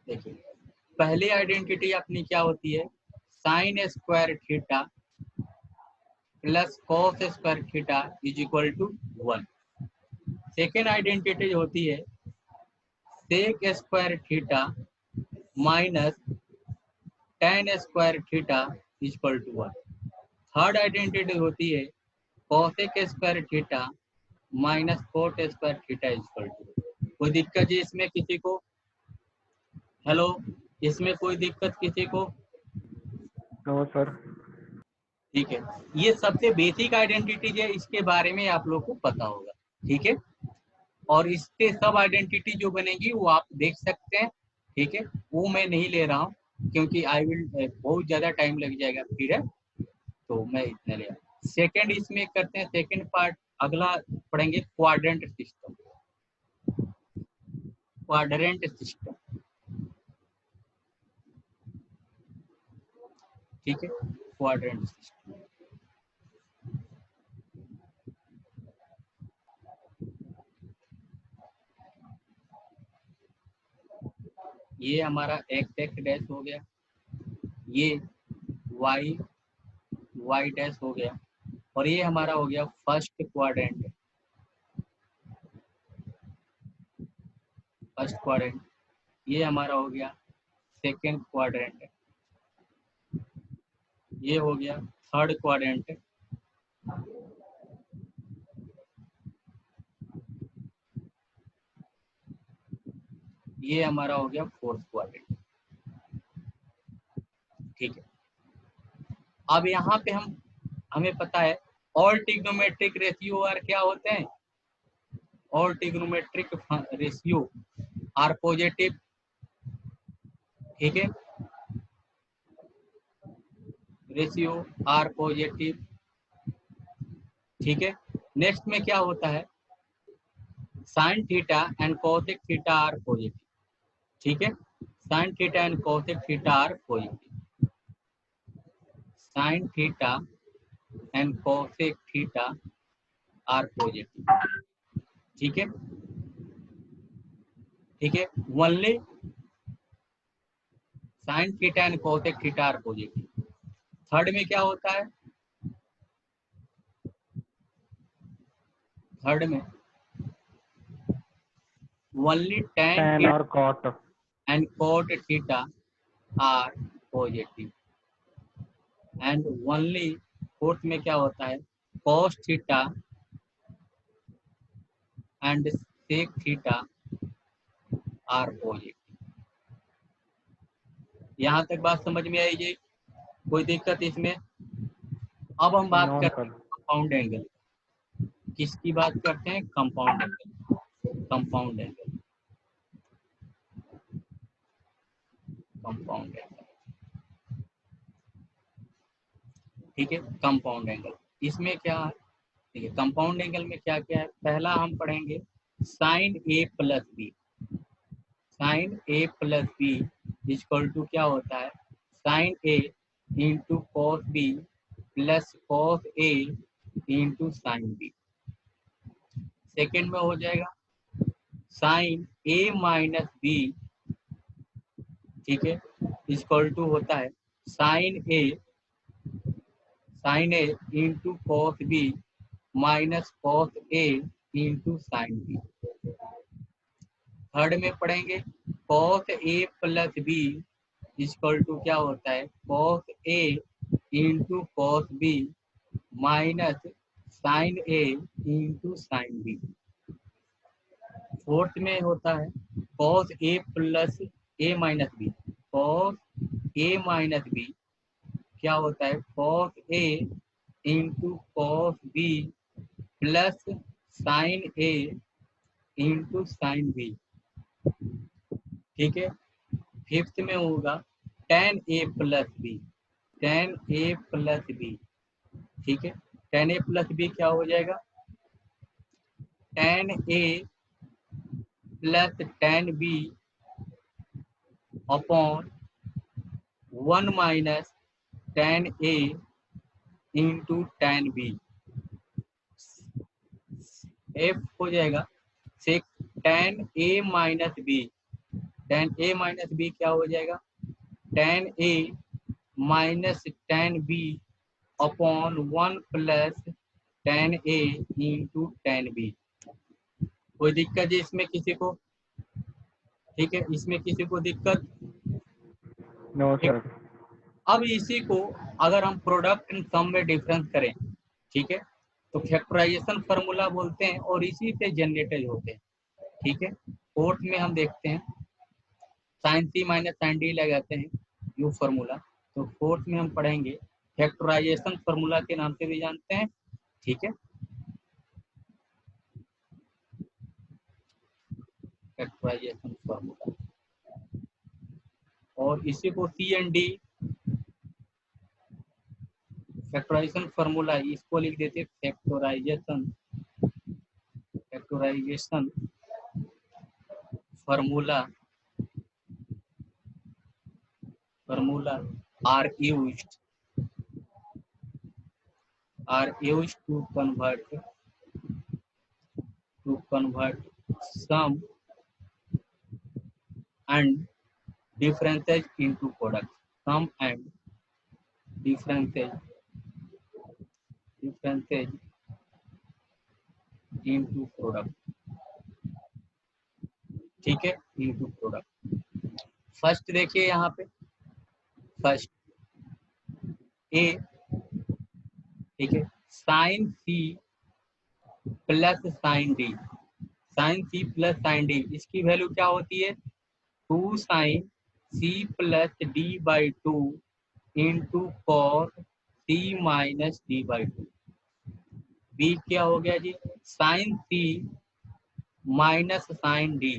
देखिए पहली आइडेंटिटी अपनी क्या होती है, sine square theta plus cos square theta is equal to 1। Second identity होती है sec square theta minus tan square theta is equal to 1। Third identity होती है cosec square theta minus cot square theta is equal to. कोई दिक्कत है इसमें किसी को? हेलो, इसमें कोई दिक्कत किसी को? No sir. ठीक है, ये सबसे बेसिक आइडेंटिटीज है, इसके बारे में आप लोग को पता होगा। ठीक है, और इसके सब आइडेंटिटी जो बनेगी वो आप देख सकते हैं। ठीक है, वो मैं नहीं ले रहा हूँ क्योंकि आई विल बहुत ज्यादा टाइम लग जाएगा फिर है, तो मैं इतना ले रहा हूँ। सेकेंड इसमें करते हैं, सेकेंड पार्ट अगला पढ़ेंगे क्वाड्रेंट सिस्टम। क्वाड्रेंट सिस्टम, ठीक है, क्वाड्रेंट सिस्टम। ये हमारा एक्स डैश हो गया, ये वाई वाई डैश हो गया, और ये हमारा हो गया फर्स्ट क्वाड्रेंट। फर्स्ट क्वाड्रेंट, ये हमारा हो गया सेकेंड क्वाड्रेंट, ये हो गया थर्ड क्वाड्रेंट, ये हमारा हो गया फोर्थ क्वाड्रेंट। ठीक है, अब यहाँ पे हमें पता है ऑल ट्रिग्नोमेट्रिक रेशियो आर क्या होते हैं, all trigonometric ratio are positive. ठीक है, रेशियो आर पॉजिटिव। ठीक है, नेक्स्ट में क्या होता है, sine theta and cosec theta are positive. ठीक है, sine theta and cosec theta are positive, sine theta and cosec theta are positive. ठीक है, ठीक है, only sine theta and cosec theta are positive. Third में क्या होता है, थर्ड में ओनली टेन और cot and cot theta are positive, and only fourth में क्या होता है, cos theta and sec theta are positive. यहाँ तक बात समझ में आई जी? कोई दिक्कत इसमें? अब हम बात नॉन करते सर। हैं कंपाउंड एंगल। किसकी बात करते हैं? Compound angle. Compound angle, compound angle. ठीक है, कंपाउंड एंगल, इसमें क्या है? ठीक है, कंपाउंड एंगल में क्या क्या है, पहला हम पढ़ेंगे sine A plus B. Sine A plus B equal to क्या होता है, sine A into cos B plus cos A into sine B. Second में हो जाएगा साइन ए माइनस बी, ठीक है, इक्वल टू होता है sine A into cos B minus cos A into sine B. Third में पढ़ेंगे cos A plus B equal to क्या होता है, cos A into cos B minus sine A into sine B. Fourth में होता है cos A plus A minus B, cos A minus B क्या होता है, cos A into cos B plus sine A into sine B. ठीक है, fifth में होगा tan A plus B, tan A plus B. ठीक है, टेन ए प्लस बी क्या हो जाएगा, tan A plus tan B upon one minus tan A into tan B. F हो जाएगा sec tan A minus B tan A minus B क्या हो जाएगा, tan A minus tan B upon 1 plus tan A into tan B। कोई दिक्कत है इसमें किसी को? ठीक है, इसमें किसी को दिक्कत? No sir. अब इसी को अगर हम प्रोडक्ट एंड सम में डिफरेंस करें, ठीक है, तो फैक्टराइजेशन फार्मूला बोलते हैं और इसी से जनरेटेड होते हैं। ठीक है, फोर्थ में हम देखते हैं sign C minus sine D लगाते हैं यू फार्मूला। तो फोर्थ में हम पढ़ेंगे फैक्टराइजेशन फार्मूला के नाम से भी जानते हैं। ठीक है, फैक्टराइजेशन फार्मूला, और इसी को C and D factorization formula, इसको लिख देते factorization formula are used to convert sum and differences into products. Sum and differences into product। ठीक है, into product। फर्स्ट देखिए यहाँ पे, फर्स्ट ए, ठीक है, sine C plus sine D, sine C plus sine D, इसकी value क्या होती है, 2 sine C plus D by 2 into cos C minus D by 2। B क्या हो गया जी, sine C minus sine D,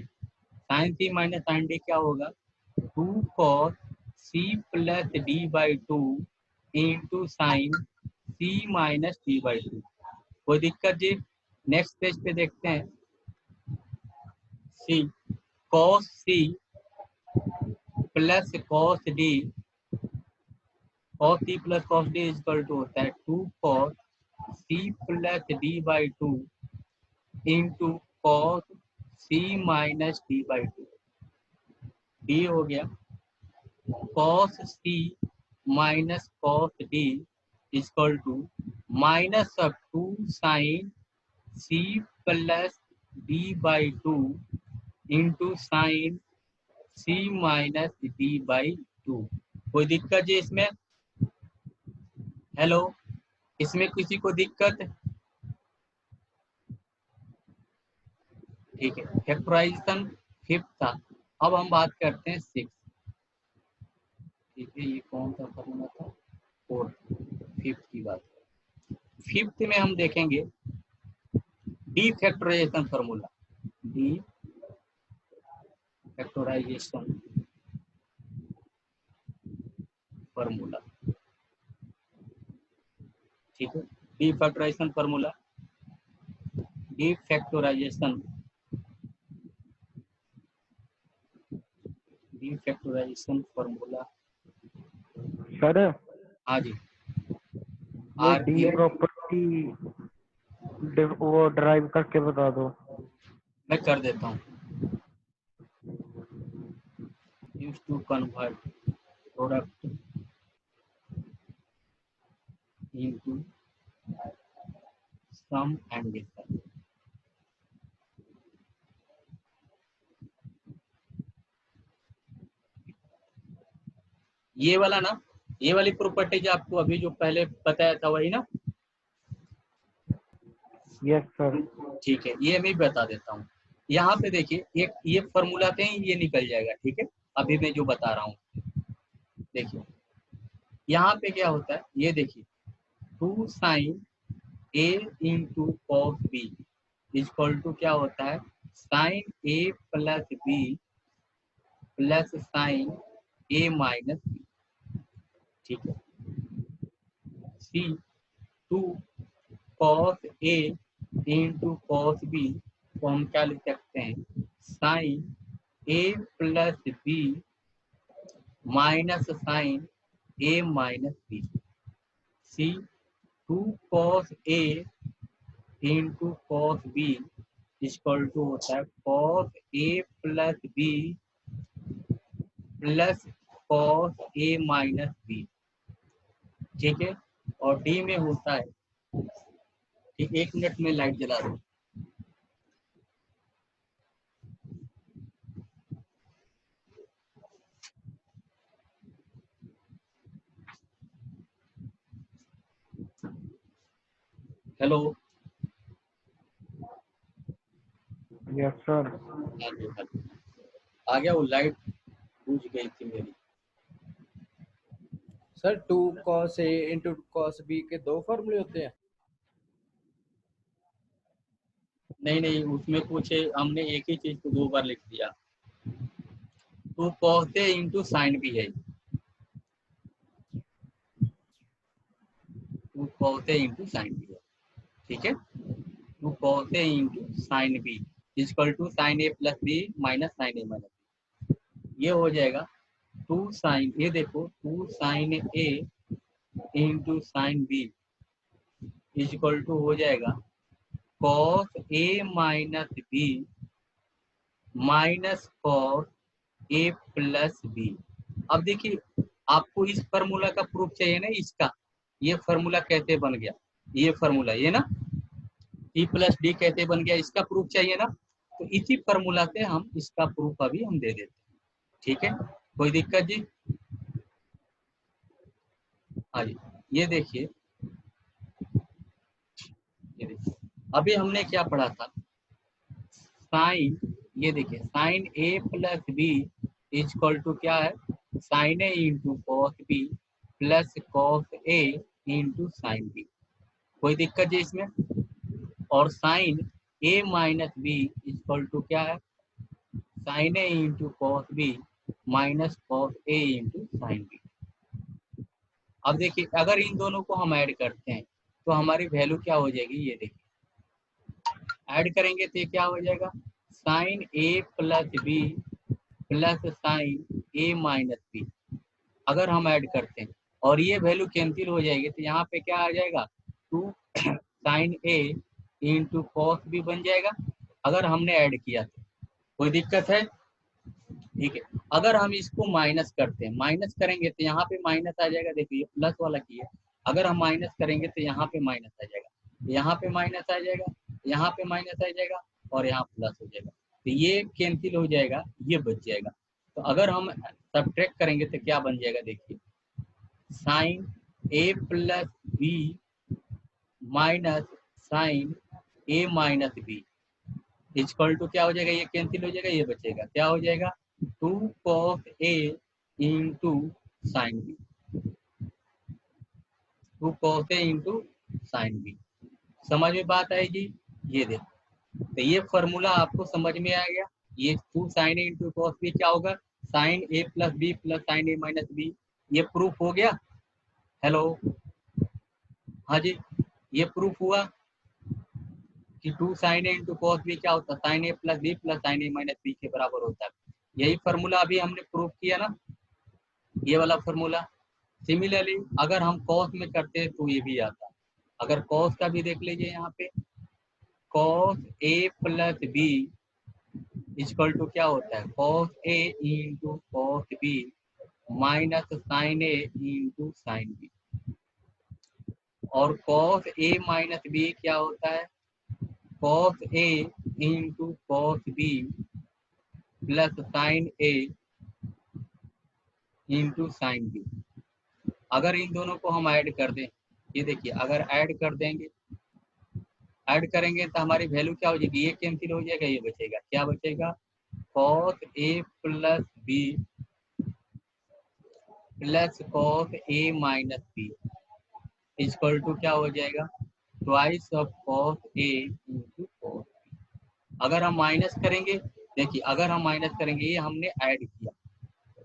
sine C minus sine D क्या होगा, 2 cos C plus D by 2 into sine C minus D by 2। कोई दिक्कत जी? Next page पे देखते हैं, C cos C plus cos D, cos C plus cos D equal to होता है 2 cos C plus D by 2 into cos C minus D by 2। D हो गया cos C minus cos D equal to minus 2 sine C plus D by 2 into sine C minus D by 2। कोई दिक्कत जी इसमें? Hello, इसमें किसी को दिक्कत? ठीक है, फैक्टराइजेशन फिफ्थ था। अब हम बात करते हैं सिक्स। ठीक है, ये कौन सा फॉर्मूला था, फोर्थ, फिफ्थ की बात। फिफ्थ में हम देखेंगे D factorization formula, D factorization formula. ठीक है, D factorization formula, D factorization formula. Sir हाँ जी, वो डी प्रॉपर्टी वो ड्राइव करके बता दो। मैं कर देता हूँ। Used to convert product into sum and difference. ये वाला ना, ये वाली प्रॉपर्टी जो आपको अभी जो पहले बताया था वही ना? Yes sir. ठीक है, ये मैं बता देता हूँ। यहाँ पे देखिए एक ये फॉर्मूला थे, ये निकल जाएगा। ठीक है, अभी मैं जो बता रहा हूँ देखिए, यहाँ पे क्या होता है, ये देखिए 2 sine A into cos B equal to क्या होता है, sine A plus B plus sine A minus B. ठीक है, see 2 cos A into cos B को हम क्या लिख सकते हैं, sine A plus B minus sine A minus B. See 2 cos A into cos B equal to होता है cos A plus B plus cos A minus B, ठीक है। और डी में होता है कि 1 मिनट में लाइट जला दो। Hello, yes sir. आ गया वो लाइट बुझ गई थी मेरी। Sir 2 cos A into cos B के 2 फॉर्मूले होते हैं। नहीं नहीं, उसमें कुछ हमने एक ही चीज को 2 बार लिख दिया। Two cos A into sine B है, two cos A into sine B है, ठीक है। Two cos A into sine B equal to sine A plus B minus sine A minus B. ये हो जाएगा टू साइन, ये देखो two sine A into sine B equal to हो जाएगा cos A minus B minus cos A plus B. अब देखिए, आपको इस फार्मूला का प्रूफ चाहिए ना, इसका ये फार्मूला कैसे बन गया, ये फार्मूला ये ना ई प्लस डी कैसे बन गया, इसका प्रूफ चाहिए ना। तो इसी फार्मूला से हम इसका प्रूफ अभी हम दे देते हैं, ठीक है। कोई दिक्कत जी? हाँ जी, ये देखिए, अभी हमने क्या पढ़ा था, साइन, ये देखिए sine A plus B equal to क्या है, sine A into cos B plus cos A into sine B. कोई दिक्कत जी इसमें? और sine A minus B equal to क्या है, sine A into cos B minus cos A into sine B. अब देखिए, अगर इन दोनों को हम ऐड करते हैं तो हमारी वैल्यू क्या हो जाएगी, ये देखिए ऐड करेंगे तो ये क्या हो जाएगा, sign A plus B plus sine A minus B. अगर हम ऐड करते हैं और ये वैल्यू कैंसिल हो जाएगी तो यहाँ पे क्या आ जाएगा, two sine A into cos B बन जाएगा, अगर हमने ऐड किया तो। कोई दिक्कत है? ठीक है। अगर हम इसको माइनस करते हैं, माइनस करेंगे तो यहाँ पे माइनस आ जाएगा, देखिए प्लस वाला किया, अगर हम माइनस करेंगे तो यहाँ पे माइनस आ जाएगा, यहाँ पे माइनस आ जाएगा, यहाँ पे माइनस आ जाएगा और यहाँ प्लस हो जाएगा, तो ये कैंसिल हो जाएगा, ये बच जाएगा। तो अगर हम सब्ट्रैक्ट करेंगे तो क्या बन जाएगा, देखिए sine A plus B minus sine A minus B equal to क्या हो जाएगा, ये कैंसिल हो जाएगा, ये बचेगा, क्या हो जाएगा, two cos A into sine B, two cos A into sine B. समझ में बात आएगी? ये देखो, तो ये फॉर्मूला आपको समझ में आ गया। ये two sine A into cos B क्या होगा, sine A plus B plus sine A minus B. ये प्रूफ हो गया। हेलो, हाँ जी, ये प्रूफ हुआ कि two sine A into cos B क्या होता है, sine A plus B plus sine A minus B के बराबर होता है। यही फार्मूला अभी हमने प्रूफ किया ना, ये वाला फार्मूला। सिमिलरली अगर हम कॉस में करते हैं तो ये भी आता है। अगर कॉस का भी देख लीजिए, यहाँ पे cos A plus B equal to क्या होता है, cos A into cos B minus sine A into sine B. और कॉस ए माइनस बी क्या होता है, cos A into cos B plus sine A into sine B. अगर इन दोनों को हम ऐड कर दें, ये देखिए अगर ऐड कर देंगे, ऐड करेंगे तो हमारी वैल्यू क्या हो जाएगी, ये कैंसिल हो जाएगा, ये बचेगा, क्या बचेगा, cos A plus B plus cos A minus B equal to क्या हो जाएगा, twice of cos A into cos. अगर हम माइनस करेंगे, देखिए अगर हम माइनस करेंगे, ये हमने ऐड किया,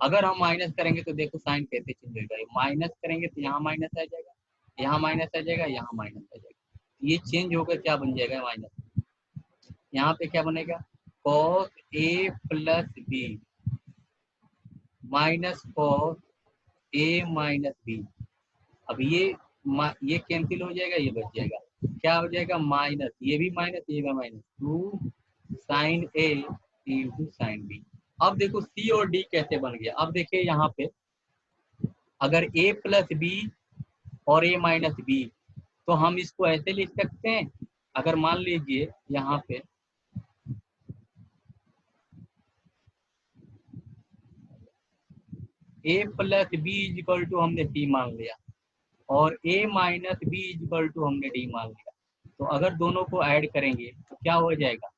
अगर हम माइनस करेंगे तो देखो साइन कैसे चेंज होगा, माइनस करेंगे तो यहाँ माइनस आ जाएगा, यहाँ माइनस आ जाएगा, यहाँ माइनस आ जाएगा, ये चेंज होकर क्या बन जाएगा, माइनस। यहाँ पे क्या बनेगा, cos A plus B minus cos A minus B. अब ये कैंसिल हो जाएगा, ये बच जाएगा, क्या हो जाएगा, माइनस, ये भी माइनस, ये भी minus, two sine A into sine B. अब देखो सी और डी कैसे बन गया। अब देखिए यहाँ पे अगर a प्लस बी और a माइनस बी, तो हम इसको ऐसे लिख सकते हैं। अगर मान लीजिए यहाँ पे a plus B is equal to हमने c मान लिया और a minus B is equal to हमने d मान लिया, तो अगर दोनों को ऐड करेंगे तो क्या हो जाएगा,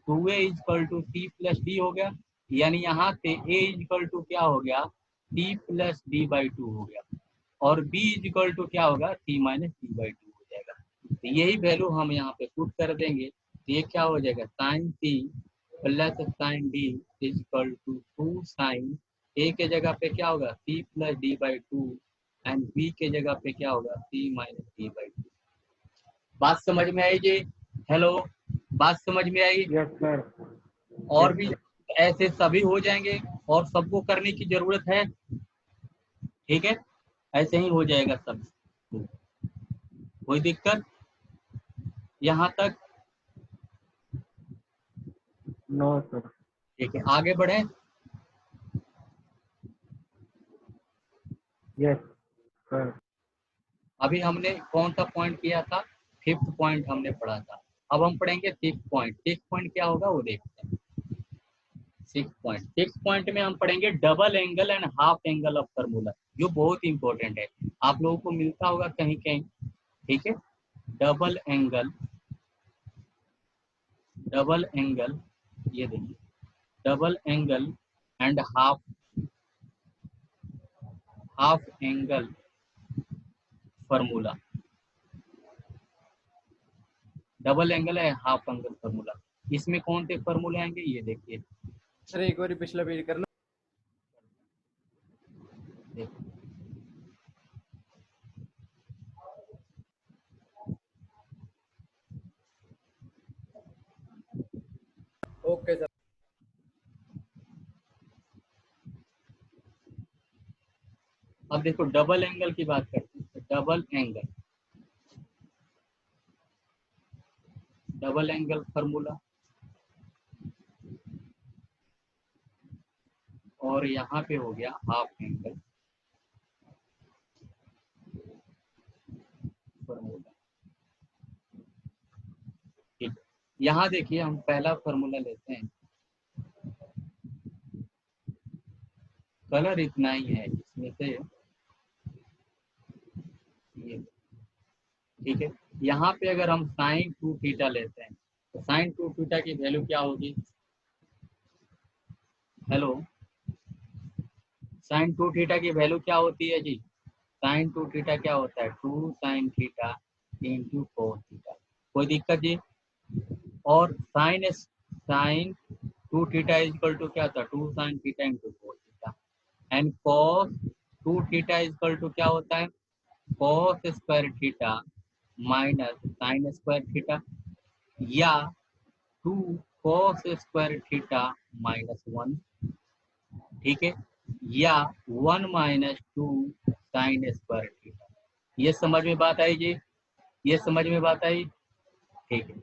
2a is equal to c plus d हो गया। यानी यहाँ से a इज इक्वल टू क्या हो गया, c प्लस d बाई 2 हो गया और b इज इक्वल टू क्या होगा, c माइनस d बाई 2 हो जाएगा। तो यही वैल्यू हम यहाँ पे पुट कर देंगे, तो ये क्या हो जाएगा, sine c plus sine d is equal to 2 sine a के जगह पे क्या होगा, c plus d by 2 and b के जगह पे क्या होगा, c माइनस d बाई 2। बात समझ में आई जी? हेलो, बात समझ में आई? Yes sir. और भी ऐसे सभी हो जाएंगे और सबको करने की जरूरत है, ठीक है, ऐसे ही हो जाएगा सब। कोई दिक्कत यहाँ तक? No sir. ठीक है, आगे बढ़े। Yes sir. अभी हमने कौन सा पॉइंट किया था, फिफ्थ पॉइंट हमने पढ़ा था। अब हम पढ़ेंगे सिक्स पॉइंट। सिक्स पॉइंट क्या होगा वो देखते हैं। सिक्स पॉइंट में हम पढ़ेंगे double angle and half angle of formula, जो बहुत इंपॉर्टेंट है, आप लोगों को मिलता होगा कहीं कहीं, ठीक है। डबल एंगल, ये देखिए, double angle and half angle formula. Double angle है, हाफ एंगल फार्मूला। इसमें कौन से फार्मूले आएंगे ये देखिए। सर एक बार पिछला पेज करना। देखिए, ओके सर। अब देखो डबल एंगल की बात करते हैं। डबल एंगल फार्मूला, और यहाँ पे हो गया हाफ एंगल फार्मूला। ठीक, यहाँ देखिए हम पहला फार्मूला लेते हैं। कलर इतना ही है इसमें से, ये ठीक है। यहाँ पे अगर हम साइन 2 थीटा लेते हैं तो साइन 2 थीटा की वैल्यू क्या होगी, हेलो, साइन 2 थीटा की वैल्यू क्या होती है जी, साइन 2 थीटा क्या होता है, 2 sine theta into cos theta. कोई दिक्कत जी? और sine 2 theta is equal to क्या था, 2 sine theta into cos theta. And cos 2 theta is equal to क्या होता है, cos square theta minus sine square theta, या 2 कॉस स्क्वायर थीटा माइनस 1, ठीक है, या 1 माइनस 2 साइन स्क्वायर थीटा। ये समझ में बात आई जी? ये समझ में बात आई? ठीक है।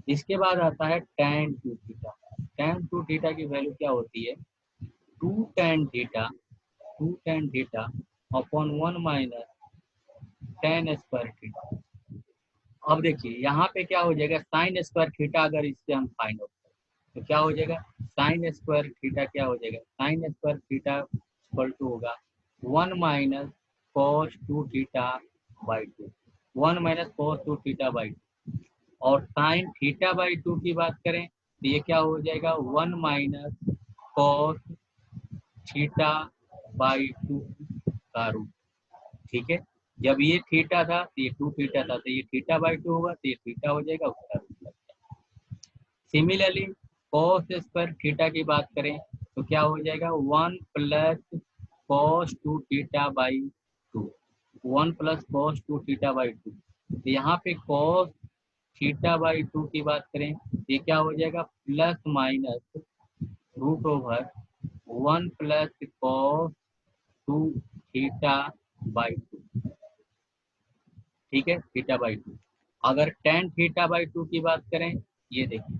इसके बाद आता है tan 2 थीटा। tan 2 थीटा की वैल्यू क्या होती है, 2 tan theta upon 1 minus tan square theta. अब देखिए यहाँ पे क्या हो जाएगा, साइन स्क्वायर थीटा अगर इससे हम फाइंड आउट करें तो क्या हो जाएगा, साइन स्क्वायर थीटा क्या हो जाएगा, sine square theta equal to होगा 1 minus cos 2 theta by 2, 1 minus cos 2 theta by 2। और साइन थीटा बाई 2 की बात करें तो ये क्या हो जाएगा, 1 माइनस कॉस थीटा बाई 2 का रूट, ठीक है। जब ये थीटा था तो ये 2 थीटा था, तो ये थीटा बाई 2 होगा तो ये थीटा हो जाएगा, उसका रूट लग जाएगा। सिमिलरली कॉस स्क्वायर थीटा की बात करें तो क्या हो जाएगा, 1 plus cos 2 theta by 2, 1 plus cos 2 theta by 2। तो यहाँ पे कॉस थीटा बाई 2 की बात करें ये क्या हो जाएगा, plus minus root over 1 plus cos 2 theta by 2, ठीक है, थीटा बाई 2। अगर tan थीटा बाई 2 की बात करें, ये देखिए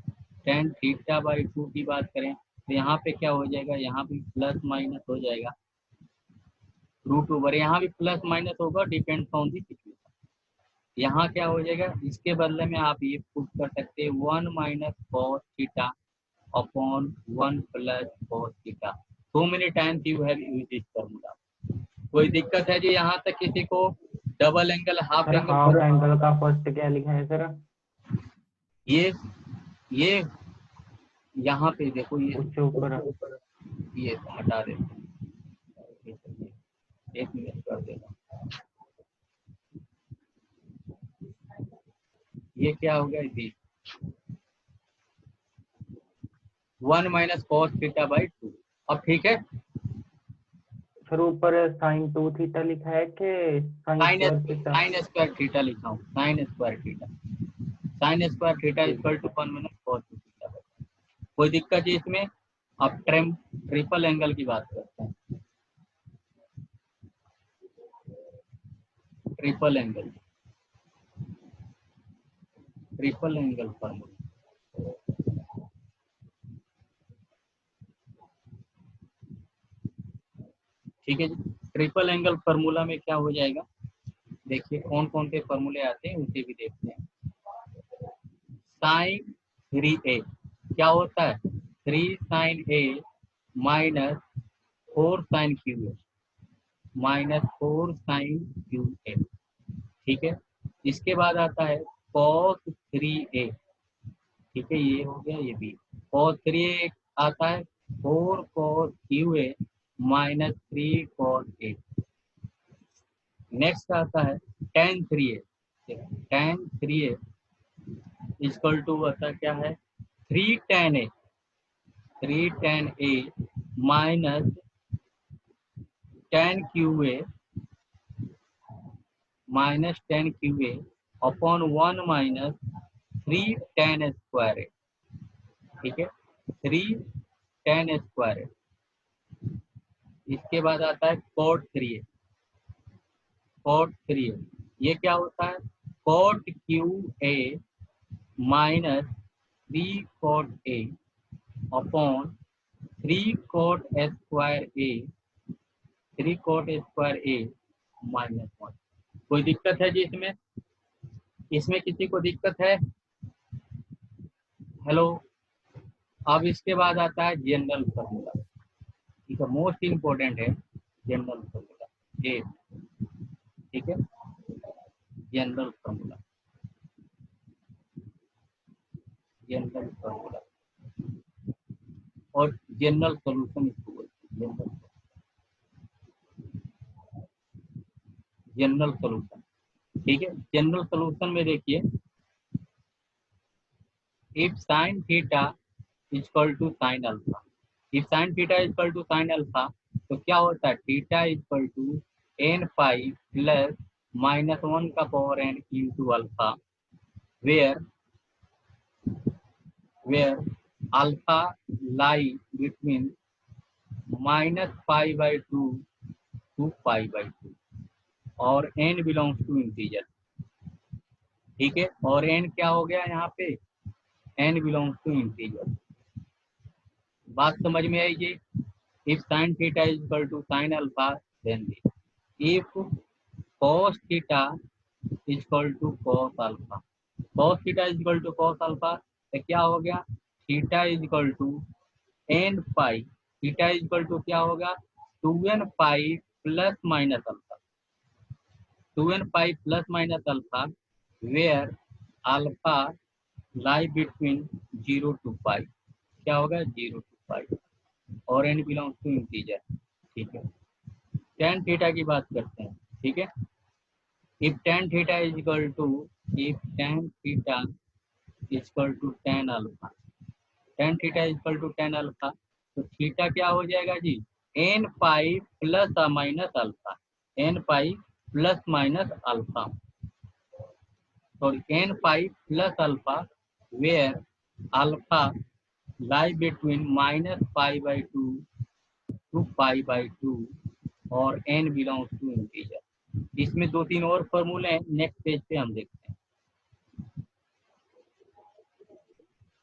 tan थीटा बाई 2 की बात करें तो यहाँ पे क्या हो जाएगा, यहाँ भी प्लस माइनस हो जाएगा रूट ओवर, यहाँ भी प्लस माइनस होगा, डिपेंड्स ऑन दी सिचुएशन। यहाँ क्या हो जाएगा, इसके बदले में आप ये पुट कर सकते हैं 1 minus cos theta upon 1 plus cos theta. So many times you have use this formula. कोई दिक्कत है जी यहाँ तक किसी को? Double angle, half sir angle, half angle का फर्स्ट क्या लिखा है सर? ये यहाँ पे देखो, उससे ऊपर ये हटा देते हैं, एक मिनट कर देना। ये क्या हो गया, ये 1 माइनस कॉस थीटा बाई 2। अब ठीक है, सर ऊपर साइन 2 थीटा लिखा है कि sine square theta? Sine square theta लिखा हूँ, sine square theta, sine square theta equal to 1 minus cos theta. कोई दिक्कत है इसमें? अब ट्रिपल एंगल की बात करते हैं। ट्रिपल एंगल फॉर्मूला, ठीक है जी। ट्रिपल एंगल फॉर्मूला में क्या हो जाएगा, देखिए कौन कौन से फॉर्मूले आते हैं उसे भी देखते हैं। साइन 3a क्या होता है, 3 sine a minus 4 sine cube A, minus 4 sine cube A, ठीक है। इसके बाद आता है cos 3a, ठीक है, ये हो गया, ये भी cos 3a आता है 4 cos Q A minus 3 cos a। Next आता है tan 3a, tan 3a equal to आता क्या है 3 tan a, 3 tan a minus tan cube A, minus tan cube A upon 1 minus 3 tan square A, ठीक है, 3 tan square ए। इसके बाद आता है cot 3a, cot 3a ये क्या होता है cot Q A minus 3 cot a upon 3 cot square A, 3 cot square A minus 1। कोई दिक्कत है जी इसमें? इसमें किसी को दिक्कत है? हेलो। अब इसके बाद आता है जनरल फॉर्मूला, ठीक है, मोस्ट इम्पोर्टेंट है जनरल फॉर्मूला ये, ठीक है, जनरल फॉर्मूला, जनरल फॉर्मूला और जनरल सॉल्यूशन इसको बोलते हैं, जनरल सॉल्यूशन, ठीक है। जनरल सॉल्यूशन में देखिए, if sine theta equal to sine alpha, if sine theta equal to sine alpha, तो क्या होता है theta equal to n pi plus minus 1 का power n into alpha, where alpha lie between minus pi by 2 to pi by 2 और n belongs to integer, ठीक है। और n क्या हो गया यहाँ पे, n बिलोंग्स टू इंटीजर। बात समझ में आई जी? If sine theta is equal to sine alpha, then if cos theta is equal to cos alpha, cos theta is equal to cos alpha, तो क्या हो गया theta is equal to n pi, theta is equal to क्या होगा 2n pi plus minus alpha, 2n pi plus minus alpha, where alpha lie between 0 to pi, क्या होगा 0 to पाई और n belongs to integer, ठीक है। tan theta की बात करते हैं, ठीक है। If tan theta is equal to, if tan theta equal to tan alpha, tan theta equal to tan alpha, तो थीटा क्या हो जाएगा जी n pi plus minus alpha, n pi plus minus alpha, sorry n pi plus alpha, where alpha lie between minus pi by 2 to pi by 2 और n belongs to integer. इसमें 2-3 और फॉर्मूले हैं, नेक्स्ट पेज पे हम देखते हैं।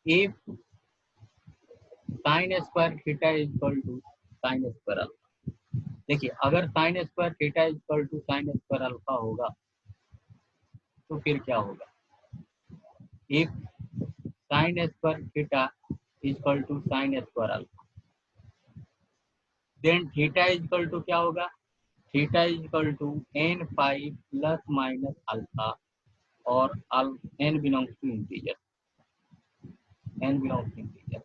If sine square theta equal to sine square alpha. देखिए अगर sine square theta equal to sine square alpha होगा तो फिर क्या होगा, if sine square theta equal to sine square alpha, then theta equal to क्या होगा, theta equal to n pi plus minus alpha और n belongs to integer, n belongs to integer.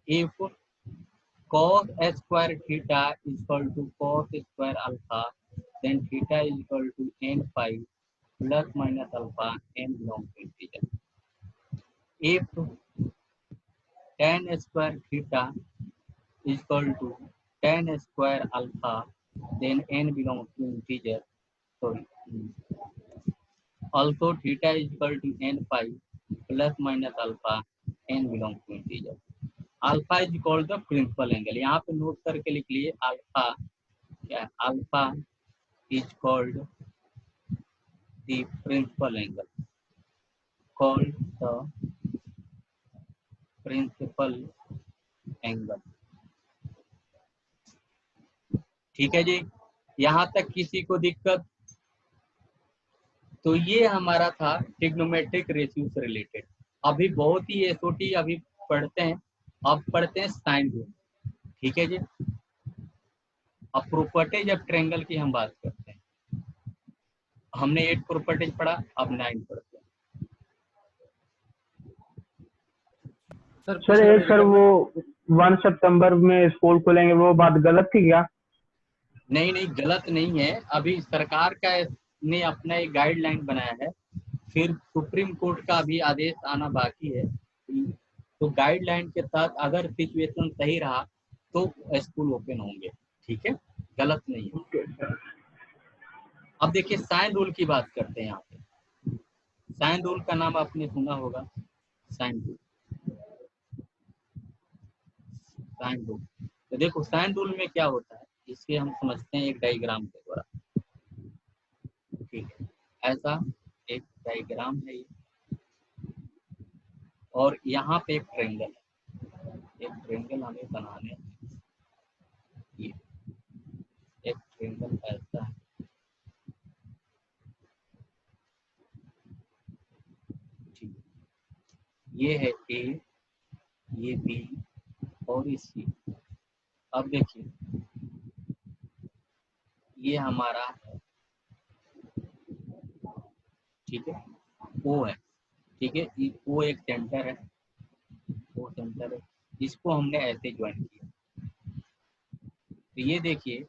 If cos square theta is equal to cos square alpha, then theta is equal to n phi plus minus alpha, n belongs to integer. If tan square theta is equal to tan square alpha, then n belongs to integer. Sorry. Also theta is equal to n phi plus minus alpha, n belongs to integer. Alpha is called the principal angle, यहाँ पे note करके लिख लिए alpha क्या है, alpha is called the principal angle, called the principal angle. ठीक है जी, यहाँ तक किसी को दिक्कत? तो ये हमारा था ट्रिग्नोमेट्रिक रेशियो से रिलेटेड। अभी बहुत ही एसओटी अभी पढ़ते हैं, अब पढ़ते हैं साइन रूल। ठीक है जी, अब प्रॉपर्टीज ऑफ ट्रायंगल की हम बात करते हैं। हमने 8 प्रॉपर्टीज पढ़ा, अब 9 पढ़ते हैं। सर वो 1 सितंबर में स्कूल खुलेंगे, वो बात गलत थी क्या? नहीं नहीं, गलत नहीं है। अभी सरकार का ने अपना एक गाइडलाइन बनाया है, फिर सुप्रीम कोर्ट का भी आदेश आना बाकी है। तो गाइडलाइन के तहत अगर सिचुएशन सही रहा तो स्कूल ओपन होंगे। ठीक है, गलत नहीं है। अब देखिए साइन रूल की बात करते हैं। यहाँ पे साइन रूल का नाम आपने सुना होगा, साइन रूल। साइन रूल, तो देखो साइन रूल में क्या होता है, इसके हम समझते हैं एक डायग्राम के द्वारा। ठीक है, ऐसा एक डायग्राम है ये, और यहाँ पे एक ट्रायंगल है। एक ट्रायंगल हमें बनाने हैं, ये एक ट्रायंगल ऐसा है। ठीक, ये है ए, ये बी और ये सी। अब देखिए ये हमारा है, ठीक है, ओ है। ठीक है, ओ एक सेंटर है, ओ सेंटर है, इसको हमने ऐसे ज्वाइन किया। तो ये देखिए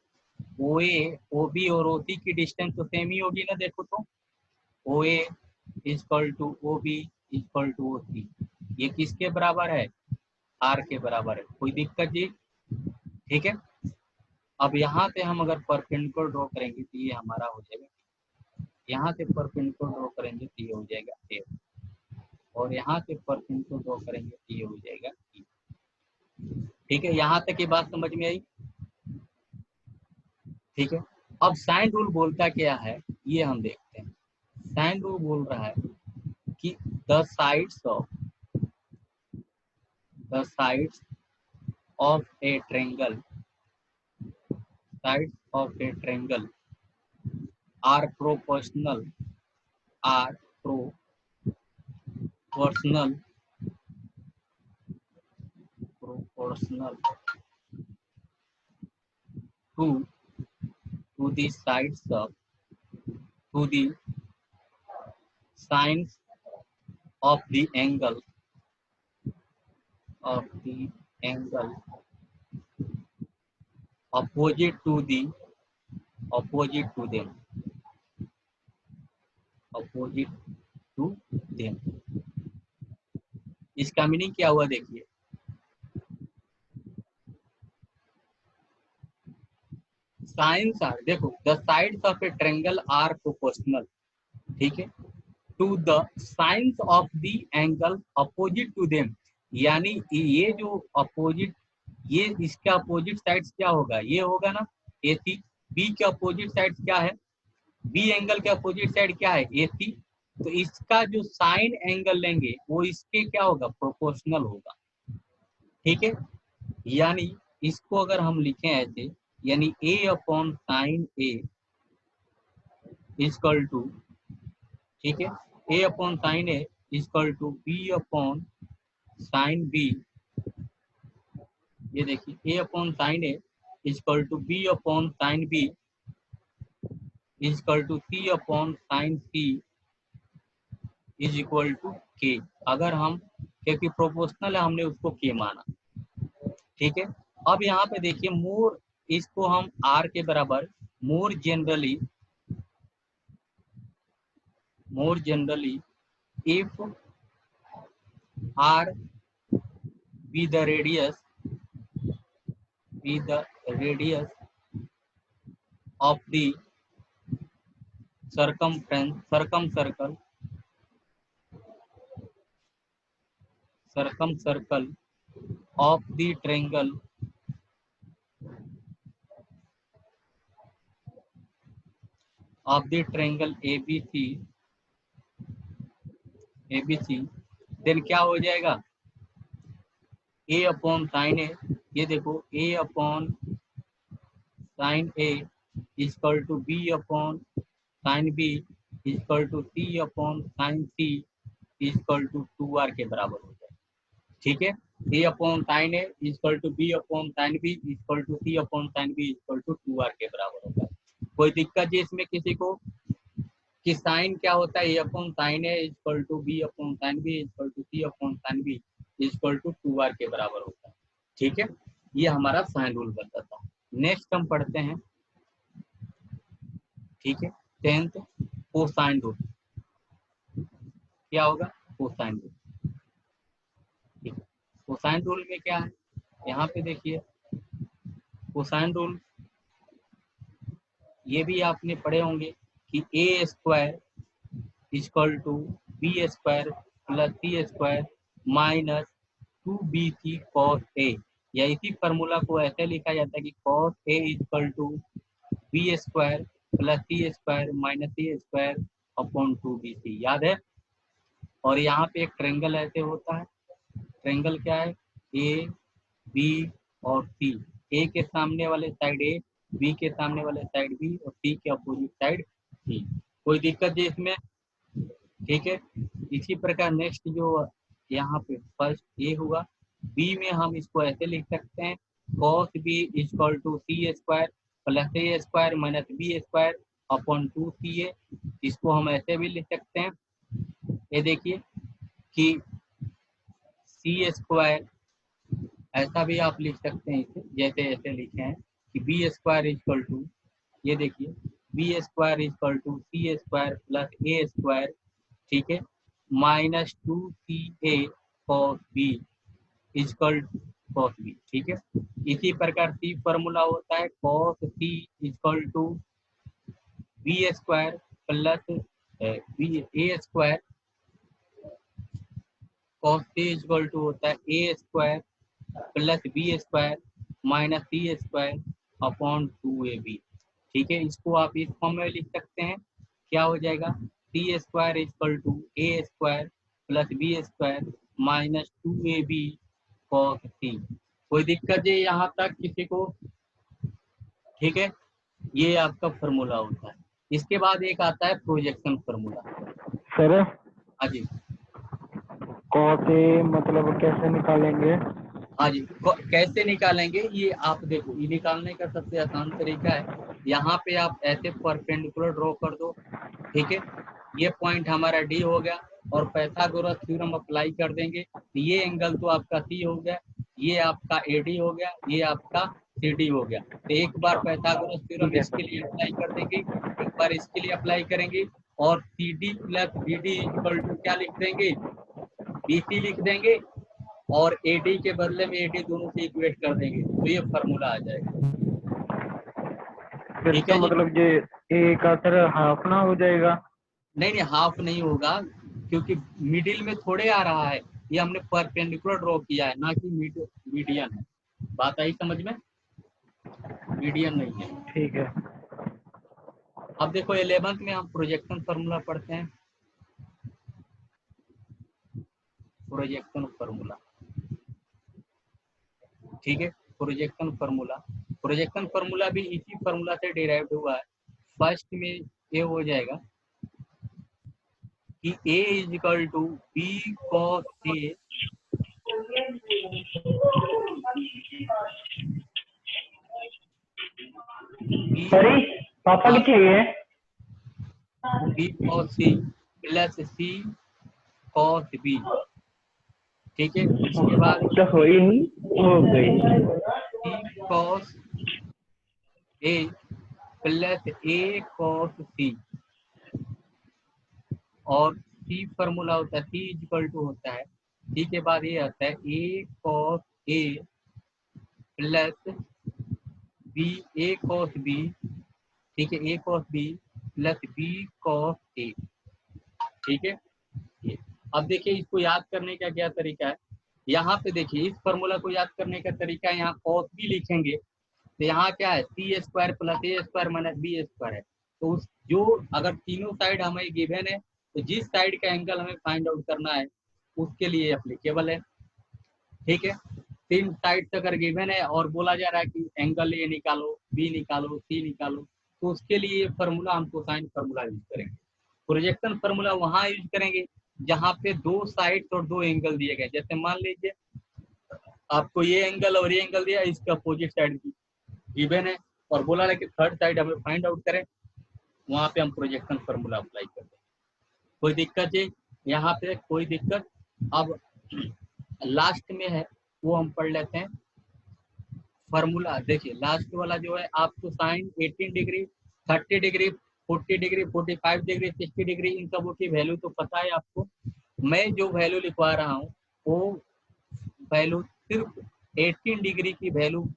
ओ ए, ओ बी और ओ सी की डिस्टेंस तो सेम ही होगी ना। देखो तो O A equal to O B equal to O C, ये किसके बराबर है, आर के बराबर है। कोई दिक्कत जी? ठीक है, अब यहाँ से हम अगर परपेंडिकुलर ड्रॉ करेंगे तो ये हमारा हो जाएगा, यहाँ से परपेंडिकुलर ड्रॉ करेंगे तो ये हो जाएगा ए, और यहाँ से परपेंडिकुलर ड्रॉ करेंगे तो ये हो जाएगा ई। ठीक है, यहाँ तक ये बात समझ में आई? ठीक है, अब साइन रूल बोलता क्या है ये हम देखते हैं। साइन रूल बोल रहा है कि the sides of a triangle, sides of a triangle are proportional to the sides of, to the sines of the angle opposite to them, opposite to them। इसका मीनिंग क्या हुआ देखिए, साइंस आर, देखो the sides of a triangle are proportional, ठीक है, to the sines of the angle opposite to them. यानी ये जो अपोजिट, ये इसका अपोजिट साइड्स क्या होगा, ये होगा ना ए सी। बी के अपोजिट साइड्स क्या है, बी एंगल के अपोजिट साइड क्या है, ए सी। तो इसका जो साइन एंगल लेंगे वो इसके क्या होगा, प्रोपोर्शनल होगा। ठीक है, यानी इसको अगर हम लिखें ऐसे, यानी a upon sine a equal to, ठीक है, a upon sine a equal to b upon sine b, ये देखिए a upon sine a equal to b upon sine b equal to c upon sine c is equal to k। अगर हम, क्योंकि proportional है हमने उसको k माना, ठीक है। अब यहाँ पे देखिए मोर, इसको हम r के बराबर more generally if r be the radius of the circumcircle of the triangle ABC, then क्या हो जाएगा, a अपॉन साइन ए, ये देखो a upon sine A is equal to b upon sine b equal to c upon sine c equal to 2r के बराबर हो जाए, ठीक है। a upon sine A is equal to b upon sine b equal to c upon sine b equal to 2r के बराबर होगा। कोई दिक्कत है इसमें किसी को कि साइन क्या होता है, a upon sine A is equal to b upon sine b equal to c upon sine b equal to 2r के बराबर होता है, ठीक है। ये हमारा साइन रूल बताता है। नेक्स्ट हम पढ़ते हैं, ठीक है, 10th कोसाइन रूल। क्या होगा, कोसाइन रूल, ठीक है। कोसाइन रूल में क्या है, यहाँ पे देखिए कोसाइन रूल, ये भी आपने पढ़े होंगे कि A square is equal to B square plus C square minus 2bc cos A, या इसी फार्मूला को ऐसे लिखा जाता है कि cos A is equal to B square plus C square minus C square upon 2bc, याद है। और यहाँ पे एक ट्रायंगल ऐसे होता है, ट्रायंगल क्या है, ए बी और सी, ए के सामने वाले साइड ए, बी के सामने वाले साइड बी और सी के अपोजिट साइड सी। कोई दिक्कत है इसमें, ठीक है। इसी प्रकार नेक्स्ट जो यहाँ पे फर्स्ट ए हुआ, बी में हम इसको ऐसे लिख सकते हैं cos b equal to C square plus A square minus B square upon 2ca, इसको हम ऐसे भी लिख सकते हैं, ये देखिए कि सी स्क्वायर, ऐसा भी आप लिख सकते हैं इसे, जैसे ऐसे लिखे हैं कि बी स्क्वायर इजकल टू, ये देखिए B square is equal to C square plus A square, ठीक है, minus 2ca cos B is equal cos B, ठीक है। इसी प्रकार सी फॉर्मूला होता है cos C is equal to B square plus B A square, cos C is equal to होता है A square plus B square minus C square upon 2ab, ठीक है। इसको आप इस फॉर्म में लिख सकते हैं, क्या हो जाएगा, C square is equal to A square plus B square minus 2ab cos C. कोई दिक्कत है यहाँ तक किसी को, ठीक है। ये आपका फॉर्मूला होता है। इसके बाद एक आता है प्रोजेक्शन फॉर्मूला। सर हाँ जी, कॉस ए मतलब कैसे निकालेंगे? हाँ जी, कैसे निकालेंगे ये आप देखो, ये निकालने का सबसे आसान तरीका है, यहाँ पे आप ऐसे परपेंडिकुलर ड्रॉ कर दो, ठीक है। ये पॉइंट हमारा डी हो गया और पाइथागोरस थ्योरम अप्लाई कर देंगे, ये एंगल तो आपका सी हो गया, ये आपका एडी हो गया, ये आपका सीडी हो गया। तो एक बार पाइथागोरस थ्योरम ठीक है इसके लिए अप्लाई कर देंगे, एक बार इसके लिए अप्लाई करेंगे, और C D plus B D equal to क्या लिख देंगे, बीसी लिख देंगे, और एडी के बदले में एडी दोनों से इक्वेट कर देंगे, तो ये फार्मूला आ जाएगा, फिर ठीक तो है जी। मतलब ये ए का सर हाफ ना हो जाएगा? नहीं नहीं, हाफ नहीं होगा, क्योंकि मिडिल में थोड़े आ रहा है, ये हमने परपेंडिकुलर ड्रॉ किया है, ना कि मीडियन है। बात आई समझ में, मीडियन नहीं है। ठीक है अब देखो 11th में हम प्रोजेक्शन फार्मूला पढ़ते हैं, प्रोजेक्शन फार्मूला, ठीक है। Projection formula. प्रोजेक्शन फार्मूला भी इसी फार्मूला से डिराइव्ड हुआ है। फर्स्ट में ये हो जाएगा कि a is equal to B cos A sorry पापा कितने गए हैं? B cos C plus C cos B. ठीक है, उसके बाद तो हो ही नहीं, हो गई। सी cos A plus A cos सी, और सी फार्मूला होता है सी इज इक्वल टू होता है, सी के बाद ये आता है A cos A plus B, A cos B, ठीक है, A cos B plus B cos A. ठीक है, ये अब देखिए इसको याद करने का क्या तरीका है। यहाँ पे देखिए इस फार्मूला को याद करने का तरीका है, यहाँ कॉस बी लिखेंगे तो यहाँ क्या है सी square plus A square minus B square है। तो उस जो अगर तीनों साइड हमें गिवन है तो जिस साइड का एंगल हमें फाइंड आउट करना है उसके लिए एप्लीकेबल है। ठीक है, तीन साइड अगर गिवन है और बोला जा रहा है कि एंगल ए निकालो, बी निकालो, सी निकालो, तो उसके लिए ये फार्मूला हम कोसाइन फार्मूला यूज करेंगे। प्रोजेक्शन फार्मूला वहां यूज करेंगे जहाँ पे दो साइड और दो एंगल दिए गए। जैसे मान लीजिए आपको ये एंगल और ये एंगल दिया, इसके अपोजिट साइड की गिवन है और बोला है कि थर्ड साइड हमें फाइंड आउट करें, वहां पे हम प्रोजेक्शन फार्मूला अप्लाई करते हैं। कोई दिक्कत है यहाँ पे? कोई दिक्कत? अब लास्ट में है वो हम पढ़ लेते हैं फार्मूला। देखिए लास्ट वाला जो है आपको sine 18 degree, 30 degree, 40 degree, 45 degree, 60 degree, इन सबों की वैल्यू तो पता है आपको। मैं जो वैल्यू लिखवा रहा हूँ वो वैल्यू सिर्फ 18 डिग्री की वैल्यू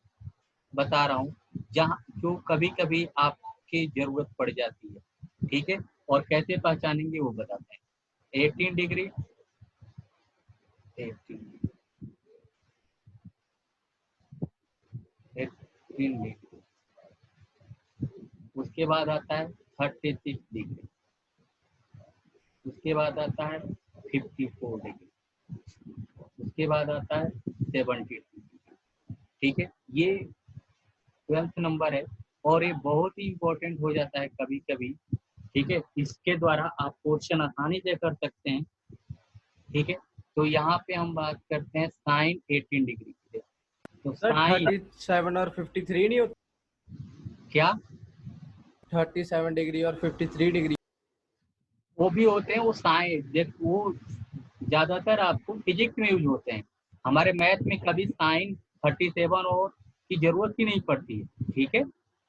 बता रहा हूँ, जहाँ जो कभी कभी आपकी जरूरत पड़ जाती है। ठीक है, और कैसे पहचानेंगे वो बताते हैं। 18 डिग्री, 18 डिग्री, उसके बाद आता है 36 डिग्री, उसके बाद आता है 54 डिग्री, उसके बाद आता है 72 डिग्री। ठीक है, ये 12th नंबर है और ये बहुत ही इंपॉर्टेंट हो जाता है कभी कभी। ठीक है, इसके द्वारा आप क्वेश्चन आसानी से कर सकते हैं। ठीक है, तो यहाँ पे हम बात करते हैं साइन 18 डिग्री की। तो सर साइन 37 और 53 नहीं होता? क्या 37 डिग्री और 53 डिग्री। वो भी होते हैं, वो साइन वो ज्यादातर आपको फिजिक्स में यूज होते हैं। हमारे मैथ में कभी साइन 37 और की जरूरत ही नहीं पड़ती है। ठीक है,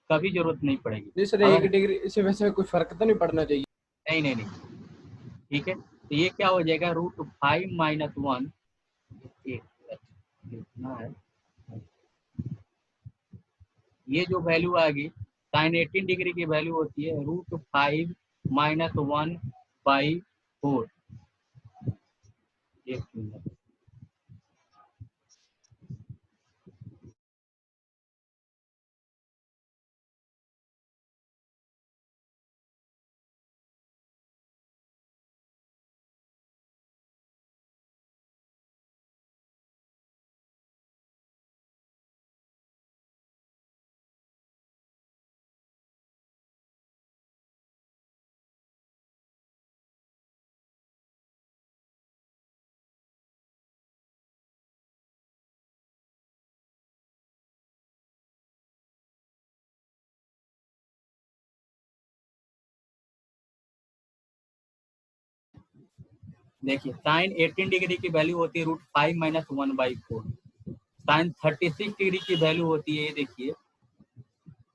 कभी जरूरत नहीं पड़ेगी। जी सर, अगर 1 डिग्री से वैसे कोई फर्क तो नहीं पड़ना चाहिए? नहीं नहीं नहीं, ठीक है, तो ये क्या हो जाएगा √5 - 1, लिखना है ये जो वैल्यू आ गई साइन 18 डिग्री की वैल्यू होती है √5 - 1/4। एक मिनट, देखिए साइन 18 डिग्री की वैल्यू होती है √5 - 1/4। साइन 36 डिग्री की वैल्यू होती है, ये देखिए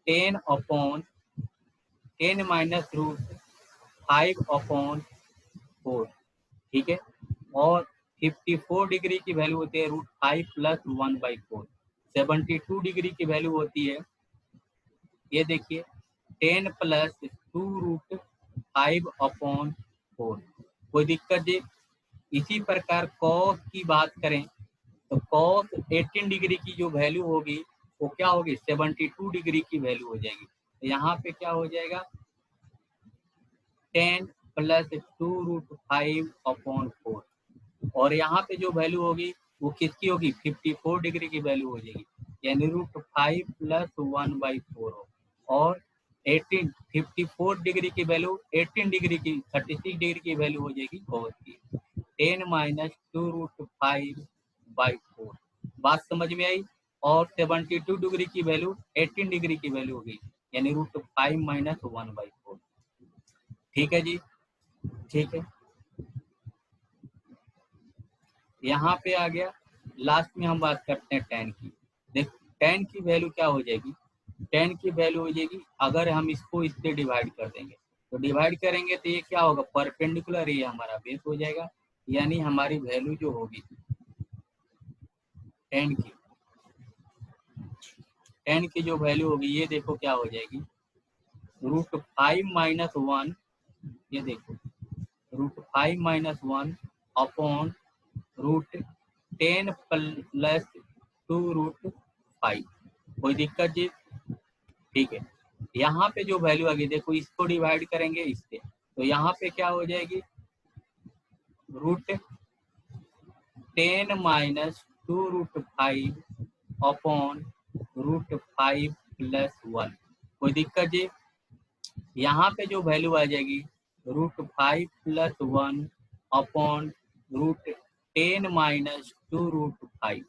10/10 - √5/4। ठीक है, और 54 डिग्री की वैल्यू होती है √5 + 1/4। 72 डिग्री की वैल्यू होती है, ये देखिए 10 + 2√5/4। कोई दिक्कत जी? इसी प्रकार कॉस की बात करें तो कॉस 18 डिग्री की जो वैल्यू होगी वो क्या होगी 72 डिग्री की वैल्यू हो जाएगी। तो यहाँ पे क्या हो जाएगा 10 + 2√5/4, और यहाँ पे जो वैल्यू होगी वो किसकी होगी 54 डिग्री की वैल्यू हो जाएगी। यानी √5 प्लस 1/4 हो, और 54 डिग्री की वैल्यू 18 डिग्री की 36 डिग्री की वैल्यू हो जाएगी cos की 10 माइनस 2√5/4। बात समझ में आई। और 72 डिग्री की वैल्यू 18 डिग्री की वैल्यू हो गई, यानी √5 माइनस 1/4। ठीक है जी, ठीक है। यहाँ पे आ गया। लास्ट में हम बात करते हैं tan की। देख tan की वैल्यू क्या हो जाएगी, tan की वैल्यू हो जाएगी, अगर हम इसको इससे डिवाइड कर देंगे तो डिवाइड करेंगे तो ये क्या होगा, परपेंडिकुलर ये हमारा बेस हो जाएगा, यानी हमारी वैल्यू जो होगी tan की जो वैल्यू होगी ये देखो क्या हो जाएगी, √5 माइनस 1, ये देखो √5 माइनस 1 अपॉन √10 प्लस 2√5। कोई दिक्कत जी? ठीक है। यहाँ पे जो वैल्यू आ गई देखो, इसको डिवाइड करेंगे इससे, तो यहाँ पे क्या हो जाएगी, √10 माइनस 2√5 अपॉन √5 प्लस 1। कोई दिक्कत जी? यहाँ पे जो वैल्यू आ जाएगी √5 प्लस 1 अपॉन √10 माइनस 2√5,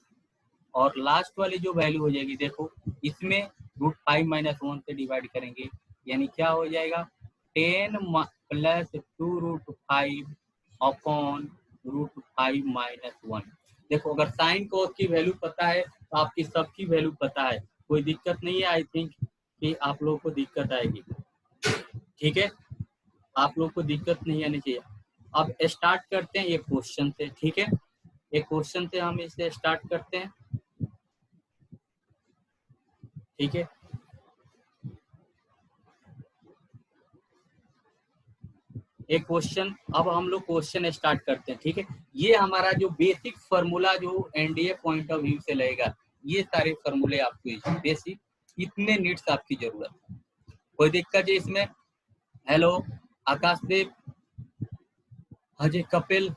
और लास्ट वाली जो वैल्यू हो जाएगी देखो, इसमें √5 माइनस 1 से डिवाइड करेंगे, यानी क्या हो जाएगा 10 प्लस 2√5 अपॉन √5 माइनस 1। देखो अगर साइन कोस की वैल्यू पता है तो आपकी सबकी वैल्यू पता है, कोई दिक्कत नहीं है। आई थिंक कि आप लोगों को दिक्कत आएगी, ठीक है, आप लोग को दिक्कत नहीं आनी चाहिए। अब स्टार्ट करते हैं एक क्वेश्चन से, ठीक है, एक क्वेश्चन से हम इसे स्टार्ट करते हैं, ठीक है। एक क्वेश्चन, अब हम लोग क्वेश्चन स्टार्ट करते हैं, ठीक है। ये हमारा जो बेसिक फार्मूला जो एनडीए पॉइंट ऑफ व्यू से लगेगा, ये सारे फार्मूले आपको बेसिक इतने नीड्स आपकी जरूरत है। कोई दिक्कत है इसमें? हेलो आकाशदीप, अजय, कपिल,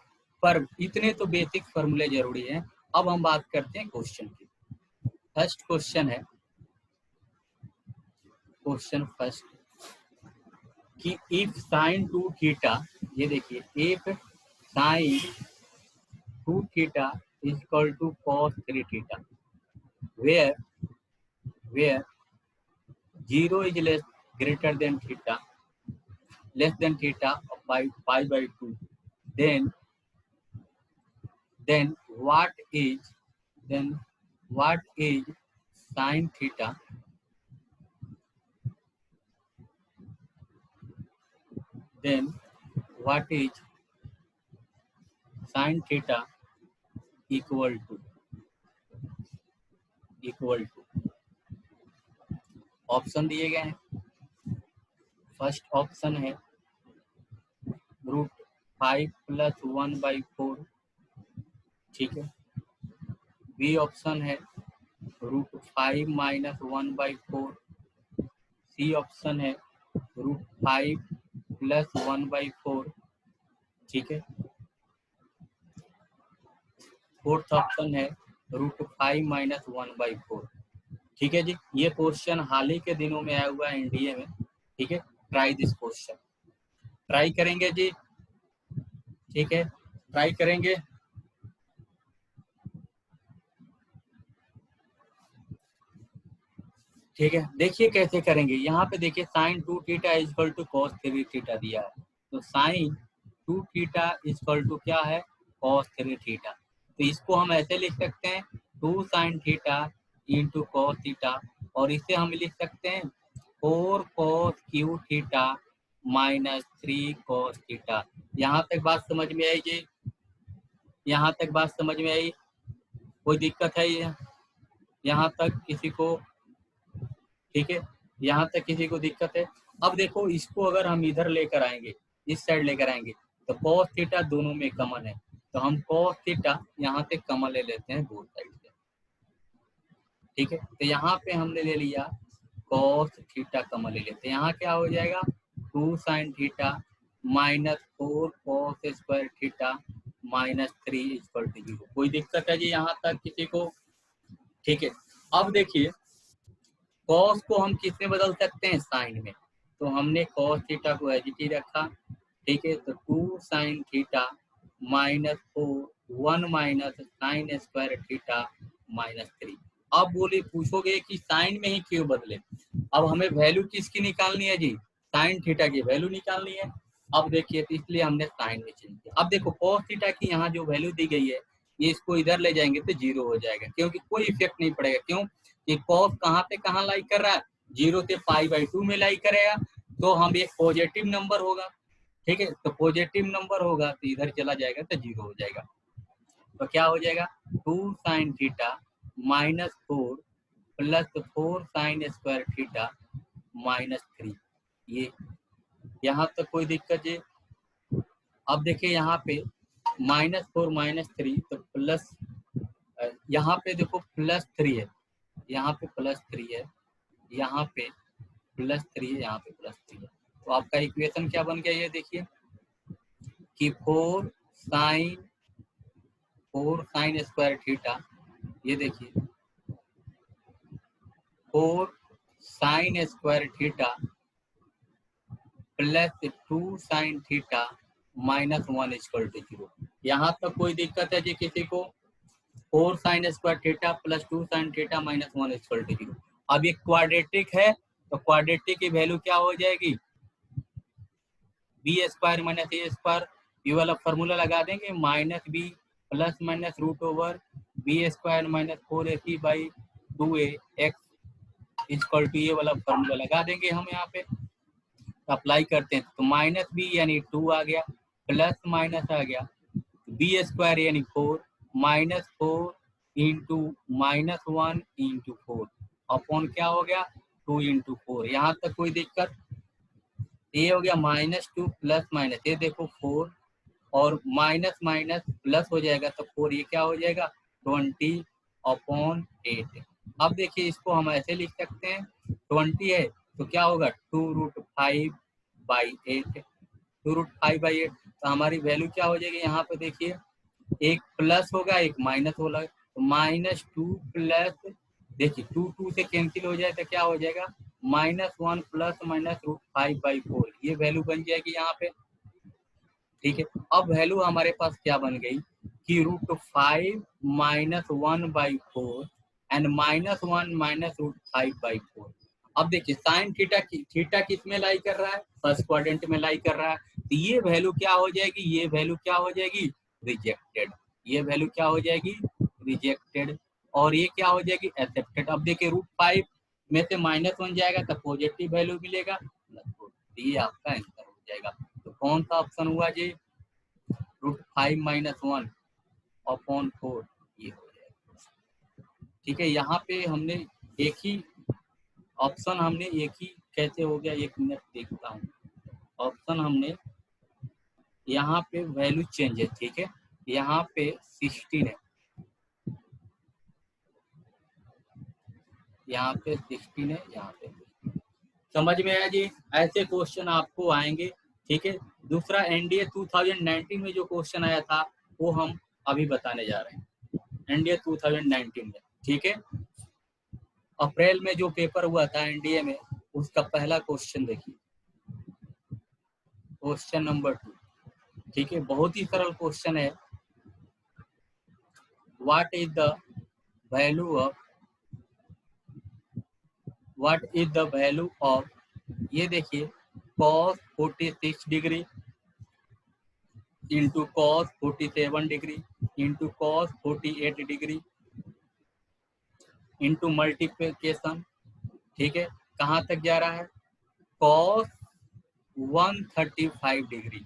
पर इतने तो बेसिक फार्मूले जरूरी हैं। अब हम बात करते हैं क्वेश्चन की। फर्स्ट क्वेश्चन है, क्वेश्चन फर्स्ट कि इफ साइन 2 थीटा, ये देखिए, if sine 2 theta is equal to cos 3 theta, where 0 is less greater than theta, less than theta by pi by 2, then what is sin theta, then what is sin theta equal to option दिए गए हैं। First option है √5 plus 1/4, ठीक है। B option है √5 minus 1/4, सी option है √5 plus 1/4, ठीक है। फोर्थ ऑप्शन है √5 माइनस 1/4, ठीक है जी। ये क्वेश्चन हाल ही के दिनों में आया हुआ है एनडीए में, ठीक है। ट्राई दिस क्वेश्चन, ट्राई करेंगे जी, ठीक है, ट्राई करेंगे। ठीक है, देखिए कैसे करेंगे। यहाँ पे देखिए sine 2 theta is equal to cos 3 theta दिया है, तो sine 2 theta is equal to क्या है, cos 3 थीटा। तो इसको हम ऐसे लिख सकते हैं 2 sin theta into cos theta, और इसे हम लिख सकते हैं 4 cos Q theta minus 3 cos theta. यहाँ तक बात समझ में आई जी? यहाँ तक बात समझ में आई? कोई दिक्कत है ये यहाँ तक किसी को? ठीक है, यहाँ तक किसी को दिक्कत है? अब देखो इसको अगर हम इधर लेकर आएंगे, इस साइड लेकर आएंगे, तो cos थीटा दोनों में कॉमन है, तो हम cos थीटा यहाँ से कॉमन ले लेते हैं बोथ साइड से, ठीक है। तो यहाँ पे हमने ले लिया cos थीटा कॉमन ले लेते हैं, यहाँ क्या हो जाएगा 2 sin theta minus 4 cos square theta minus 3 equal to 0। कोई दिक्कत है जी यहाँ तक किसी को? ठीक है, अब देखिए कॉस को हम किस में बदल सकते हैं, साइन में। तो हमने कॉस थीटा को एज इट इज रखा, ठीक है। तो 2 sine theta -4 1 minus sine square theta -3। अब बोले पूछोगे कि साइन में ही क्यों बदले। अब हमें वैल्यू किसकी निकालनी है जी, साइन थीटा की वैल्यू निकालनी है। अब देखिए तो इसलिए हमने साइन में चेंज किया। अब देखो कॉस थीटा की यहाँ जो वैल्यू दी गई है, ये इसको इधर ले जाएंगे तो 0 हो जाएगा, क्योंकि कोई इफेक्ट नहीं पड़ेगा। क्यों, कि कॉस कहाँ पे कहाँ लाई कर रहा है, 0 से π/2 में लाई करेगा, तो हम एक पॉजिटिव नंबर होगा, ठीक है। तो पॉजिटिव नंबर होगा तो इधर चला जाएगा तो 0 हो जाएगा। तो क्या हो जाएगा, 2 sine theta -4 + 4 sign square theta -3। ये यहाँ तक कोई दिक्कत है। अब देखिए यहाँ पे -4 -3 तो प्लस, यहाँ पे देखो +3 है, यहाँ पे +3 है, यहाँ पे +3 है, यहाँ पे +3 है। तो आपका इक्वेशन क्या बन गया, ये देखिए कि 4 साइन स्क्वायर थीटा, ये देखिए 4 sign square theta +2 sine theta -1 = 0। यहाँ तक कोई दिक्कत है जी किसी को, 4 sign square theta +2 sine theta -1 = 0। अब ये क्वाड्रेटिक है, तो क्वाड्रेटिक की वैल्यू क्या हो जाएगी, b² - a², ये वाला फॉर्मूला लगा देंगे, -b ± √b² - 4ac/2a x = ये वाला फॉर्मूला लगा देंगे हम यहाँ पे, अप्लाई करते हैं। तो -b यानी 2 आ गया, प्लस माइनस आ गया, b² यानी 4 -4 इंटू -1 इंटू 4 अपॉन क्या हो गया 2 इंटू 4। यहाँ तक कोई दिक्कत, ये हो गया -2 प्लस माइनस, ये देखो 4 और माइनस माइनस प्लस हो जाएगा तो 4, ये क्या हो जाएगा 20/8। अब देखिए इसको हम ऐसे लिख सकते हैं, 20 है तो क्या होगा 2√5/8, 2√5/8। तो हमारी वैल्यू क्या हो जाएगी, यहाँ पे देखिए एक प्लस होगा एक माइनस होगा, तो -2 प्लस, देखिए 2 से कैंसिल हो जाए तो क्या हो जाएगा -1 प्लस -√5/4, ये वैल्यू बन जाएगी यहाँ पे, ठीक है। अब वैल्यू हमारे पास क्या बन गई कि √5 - 1/4 एंड -1 - √5/4। अब देखिए साइन थीटा किस में लाई कर रहा है, फर्स्ट क्वाड्रेंट में लाई कर रहा है, तो ये वैल्यू क्या हो जाएगी, ये वैल्यू क्या हो जाएगी रिजेक्टेड, ये वैल्यू क्या हो जाएगी रिजेक्टेड, और ये क्या हो जाएगी एक्सेप्टेड। अब देखिए √5 में से -1 जाएगा तो पॉजिटिव वैल्यू मिलेगा, ये आपका आंसर हो जाएगा। तो कौन सा ऑप्शन हुआ जी, √5 - 1/4, ये हो जाएगा, ठीक है। यहाँ पे हमने एक ही ऑप्शन, हमने एक ही कैसे हो गया, 1 मिनट देखता हूँ। ऑप्शन हमने यहाँ पे वैल्यू चेंज है, ठीक है, यहाँ पे 16 है, यहाँ पे 16 है, यहाँ पे 16। समझ में आया जी, ऐसे क्वेश्चन आपको आएंगे, ठीक है। दूसरा एनडीए 2019 में जो क्वेश्चन आया था वो हम अभी बताने जा रहे हैं, एनडीए 2019 में, ठीक है। अप्रैल में जो पेपर हुआ था एनडीए में, उसका पहला क्वेश्चन देखिए, क्वेश्चन नंबर 2, ठीक है, बहुत ही सरल क्वेश्चन है। What is the value of, ये देखिए cos 46 degree into cos 47 degree into cos 48 degree into multiplication, ठीक है, कहाँ तक जा रहा है cos 135 डिग्री।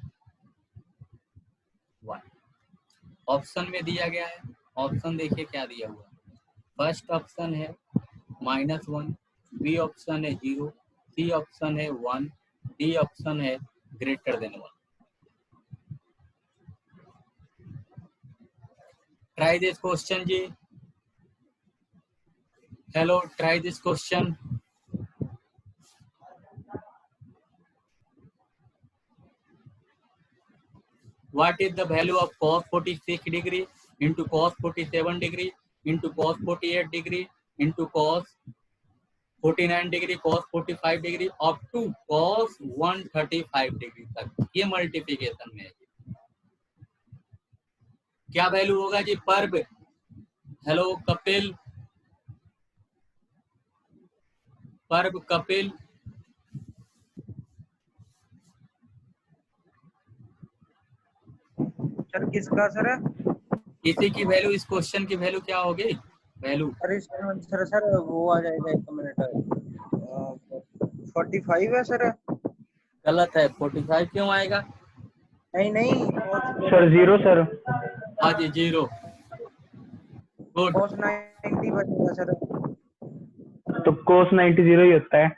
ऑप्शन में दिया गया है, ऑप्शन देखिए क्या दिया हुआ है, फर्स्ट ऑप्शन है -1, बी ऑप्शन है 0, सी ऑप्शन है 1, डी ऑप्शन है greater than 1। Try this question जी, hello, try this question. What is the value of cos 46 degree into cos 47 degree into cos 48 degree into cos 49 degree, cos 45 degree, up to cos 135 degree तक, ये multiplication में है। क्या value होगा जी पर्ब? Hello Kapil, पर्ब Kapil, sir किसका सर? इसी की वैल्यू, इस क्वेश्चन की वैल्यू क्या होगी? वैल्यू अरे सर सर वो आ जाएगा, एक मिनट। 45 है सर। गलत है, 45 क्यों आएगा? नहीं नहीं, सर 0 सर। हाँ जी 0। गुड। cos 90 बचेगा सर। तो cos 90 0 ही होता है।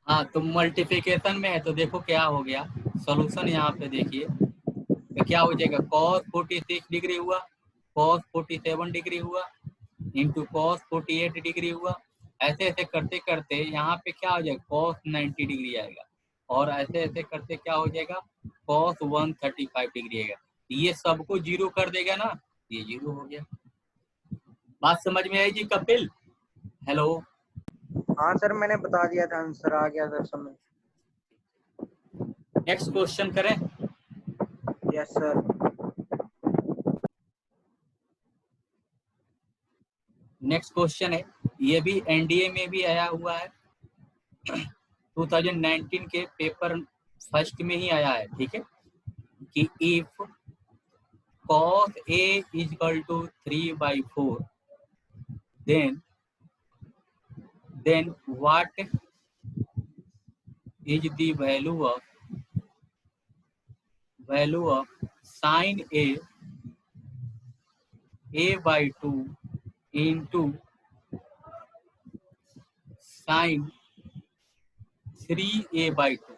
हाँ तो मल्टीप्लिकेशन में है तो देखो क्या हो गया, सॉल्यूशन यहाँ पे देखिए तो क्या हो जाएगा, cos 46 डिग्री हुआ, cos 47 डिग्री हुआ, इंटू cos 48 डिग्री हुआ। ऐसे ऐसे करते करते यहाँ पे क्या हो जाएगा, cos 90 डिग्री आएगा, और ऐसे ऐसे करते क्या हो जाएगा, cos 135 डिग्री आएगा। ये सबको जीरो कर देगा ना, ये जीरो हो गया। बात समझ में आई जी कपिल? हेलो, हाँ सर, मैंने बता दिया था, आंसर आ गया सर समझ। नेक्स्ट क्वेश्चन करें। Yes sir. नेक्स्ट क्वेश्चन है, ये भी एनडीए में भी आया हुआ है 2019 के पेपर फर्स्ट में ही आया है, ठीक है, कि if cos A is equal to 3/4 then what is the value of sin A/2 into sin 3A/2?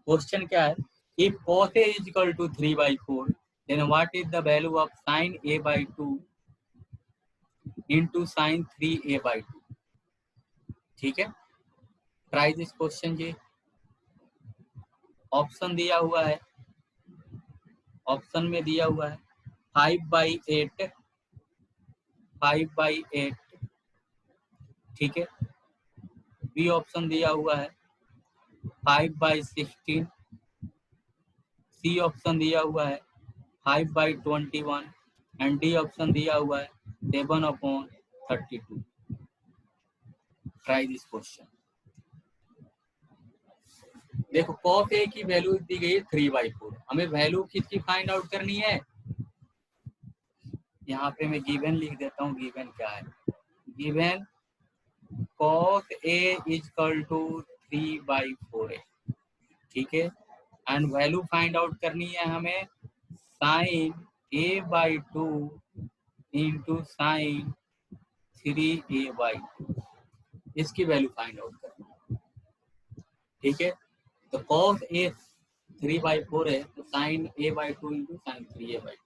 Question क्या है, if cos A is equal to 3/4 then what is the value of sin A/2 into sin 3A/2? ठीक है, try this question जी। Option दिया हुआ है, option में दिया हुआ है 5/8, 5/8, ठीक है। बी ऑप्शन दिया हुआ है 5/16, सी ऑप्शन दिया हुआ है 5/21 एंड डी ऑप्शन दिया हुआ है 7/32। Try this question. देखो cos A की वैल्यू दी गई है 3/4, हमें वैल्यू किसकी फाइंड आउट करनी है? यहाँ पे मैं गिवन लिख देता हूँ, गिवन क्या है, given cos A is equal to 3/4 है, ठीक है, एंड वैल्यू फाइंड आउट करनी है हमें sin A/2 into sin 3A/2, इसकी वैल्यू फाइंड आउट करनी है, ठीक है। तो cos A 3/4 है तो sin A/2 into sin 3A/2।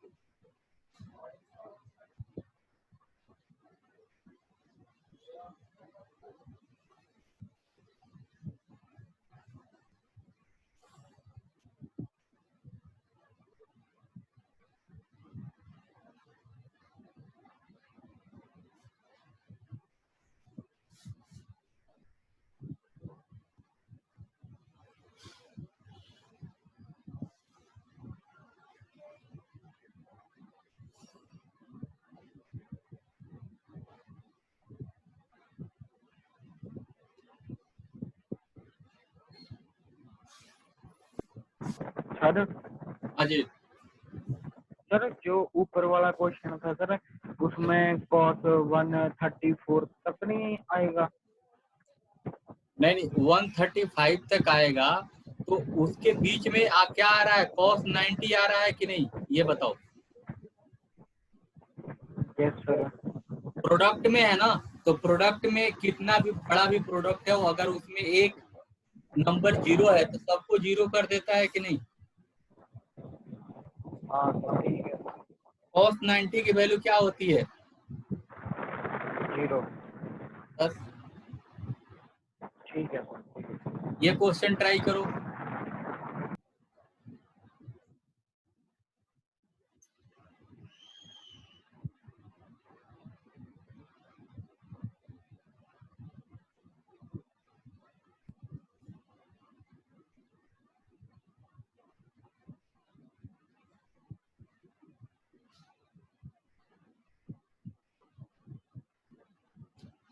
Sir हाँ जी, सर जो ऊपर वाला क्वेश्चन था सर, उसमें cos 134 तक नहीं आएगा? नहीं 135 तक आएगा, तो उसके बीच में क्या आ रहा है, cos 90 आ रहा है कि नहीं, ये बताओ। Yes sir. प्रोडक्ट में है ना, तो प्रोडक्ट में कितना भी बड़ा भी प्रोडक्ट है, वो अगर उसमें एक नंबर जीरो है तो सबको जीरो कर देता है कि नहीं। हाँ सर ठीक है। cos 90 की वैल्यू क्या होती है? 0। बस ठीक है सर। ये क्वेश्चन ट्राई करो।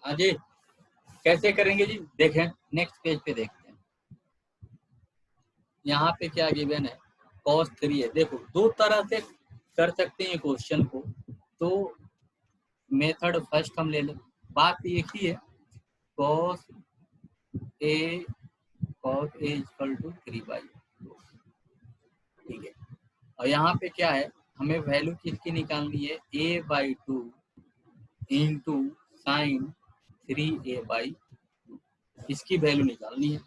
जी कैसे करेंगे जी, देखें नेक्स्ट पेज पे देखते हैं। यहाँ पे क्या गिवन है, cos 3 है। देखो दो तरह से कर सकते हैं क्वेश्चन को, तो मेथड फर्स्ट हम ले लें। बात एक ही है, cos a इक्वल टू 3/2, ठीक है। और यहाँ पे क्या है, हमें वैल्यू किसकी निकालनी है, a/2 इंटू साइन 3a/2, इसकी वैल्यू निकालनी है।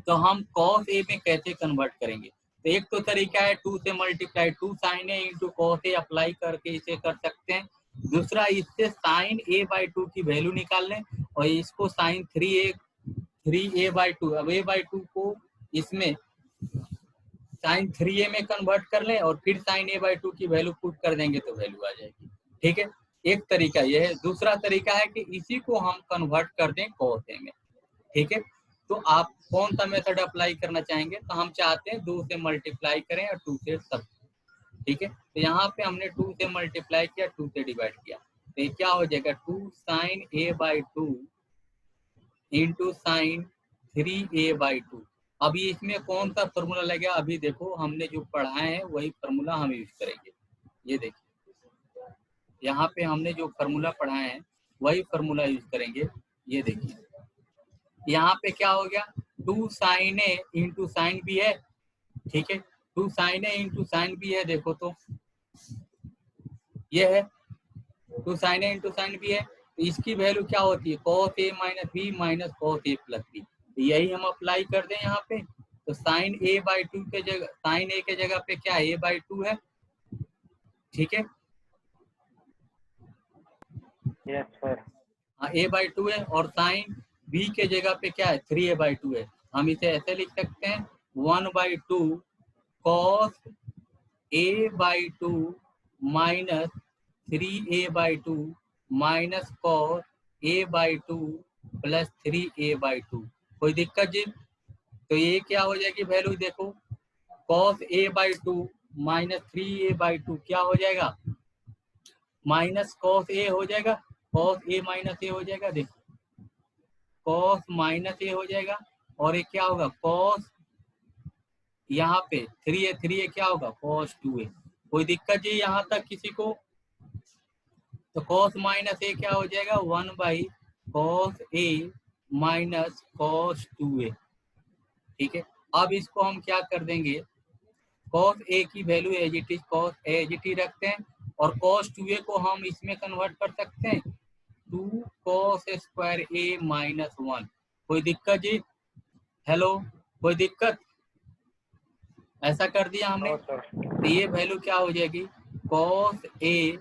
तो हम cos a में कैसे कन्वर्ट करेंगे, तो एक तो तरीका है 2 से multiply, 2 sine a into cos a apply करके इसे कर सकते हैं। दूसरा, इससे साइन a/2 की वैल्यू निकाल लें और इसको साइन 3a/2, अब a/2 को इसमें साइन 3a में कन्वर्ट कर लें और फिर साइन a/2 की वैल्यू पुट कर देंगे तो वैल्यू आ जाएगी, ठीक है। एक तरीका यह है। दूसरा तरीका है कि इसी को हम कन्वर्ट कर दें cos a में, ठीक है। तो आप कौन सा मेथड अप्लाई करना चाहेंगे, तो हम चाहते हैं 2 से मल्टीप्लाई करें और 2 से सब, ठीक है। तो यहाँ पे हमने 2 से मल्टीप्लाई किया, 2 से डिवाइड किया, तो ये क्या हो जाएगा, 2 sign a/2 into sine 3a/2। अभी इसमें कौन सा फॉर्मूला लगेगा, अभी देखो हमने जो पढ़ाए हैं वही फॉर्मूला हम यूज करेंगे। ये देखिए यहाँ पे हमने जो फॉर्मूला पढ़ाए हैं वही फॉर्मूला यूज करेंगे। ये देखिए यहाँ पे क्या हो गया, 2 sine A into sine B है, ठीक है। 2 sine A into sine B है, देखो तो ये है 2 sine A into sine B है। तो इसकी वैल्यू क्या होती है, cos a minus B minus cos a plus B. तो यही हम अप्लाई कर दें यहाँ पे। तो साइन a/2 के जगह, साइन a के जगह पे क्या a/2 है, ठीक है। Yes sir. हाँ a/2 है, और साइन b के जगह पे क्या है 3a/2 है। हम इसे ऐसे लिख सकते हैं 1/2 cos a/2 minus 3a/2 minus cos a/2 plus 3a/2। कोई दिक्कत जी, तो ये क्या हो जाएगी वैल्यू, देखो cos a/2 माइनस 3a/2 क्या हो जाएगा, माइनस cos a हो जाएगा, cos a माइनस a हो जाएगा, देखो cos माइनस a हो जाएगा, और ये क्या होगा cos, यहाँ पे 3a क्या होगा cos 2a। कोई दिक्कत जी यहाँ तक किसी को, तो cos माइनस a क्या हो जाएगा 1/cos a minus cos 2a, ठीक है। अब इसको हम क्या कर देंगे, cos a की value as it is, cos a as it is रखते हैं, और cos 2a को हम इसमें कन्वर्ट कर सकते हैं 2 cos स्क्वायर a माइनस 1। कोई दिक्कत जी, हेलो कोई दिक्कत, ऐसा कर दिया हमने। तो ये वैल्यू क्या हो जाएगी, cos a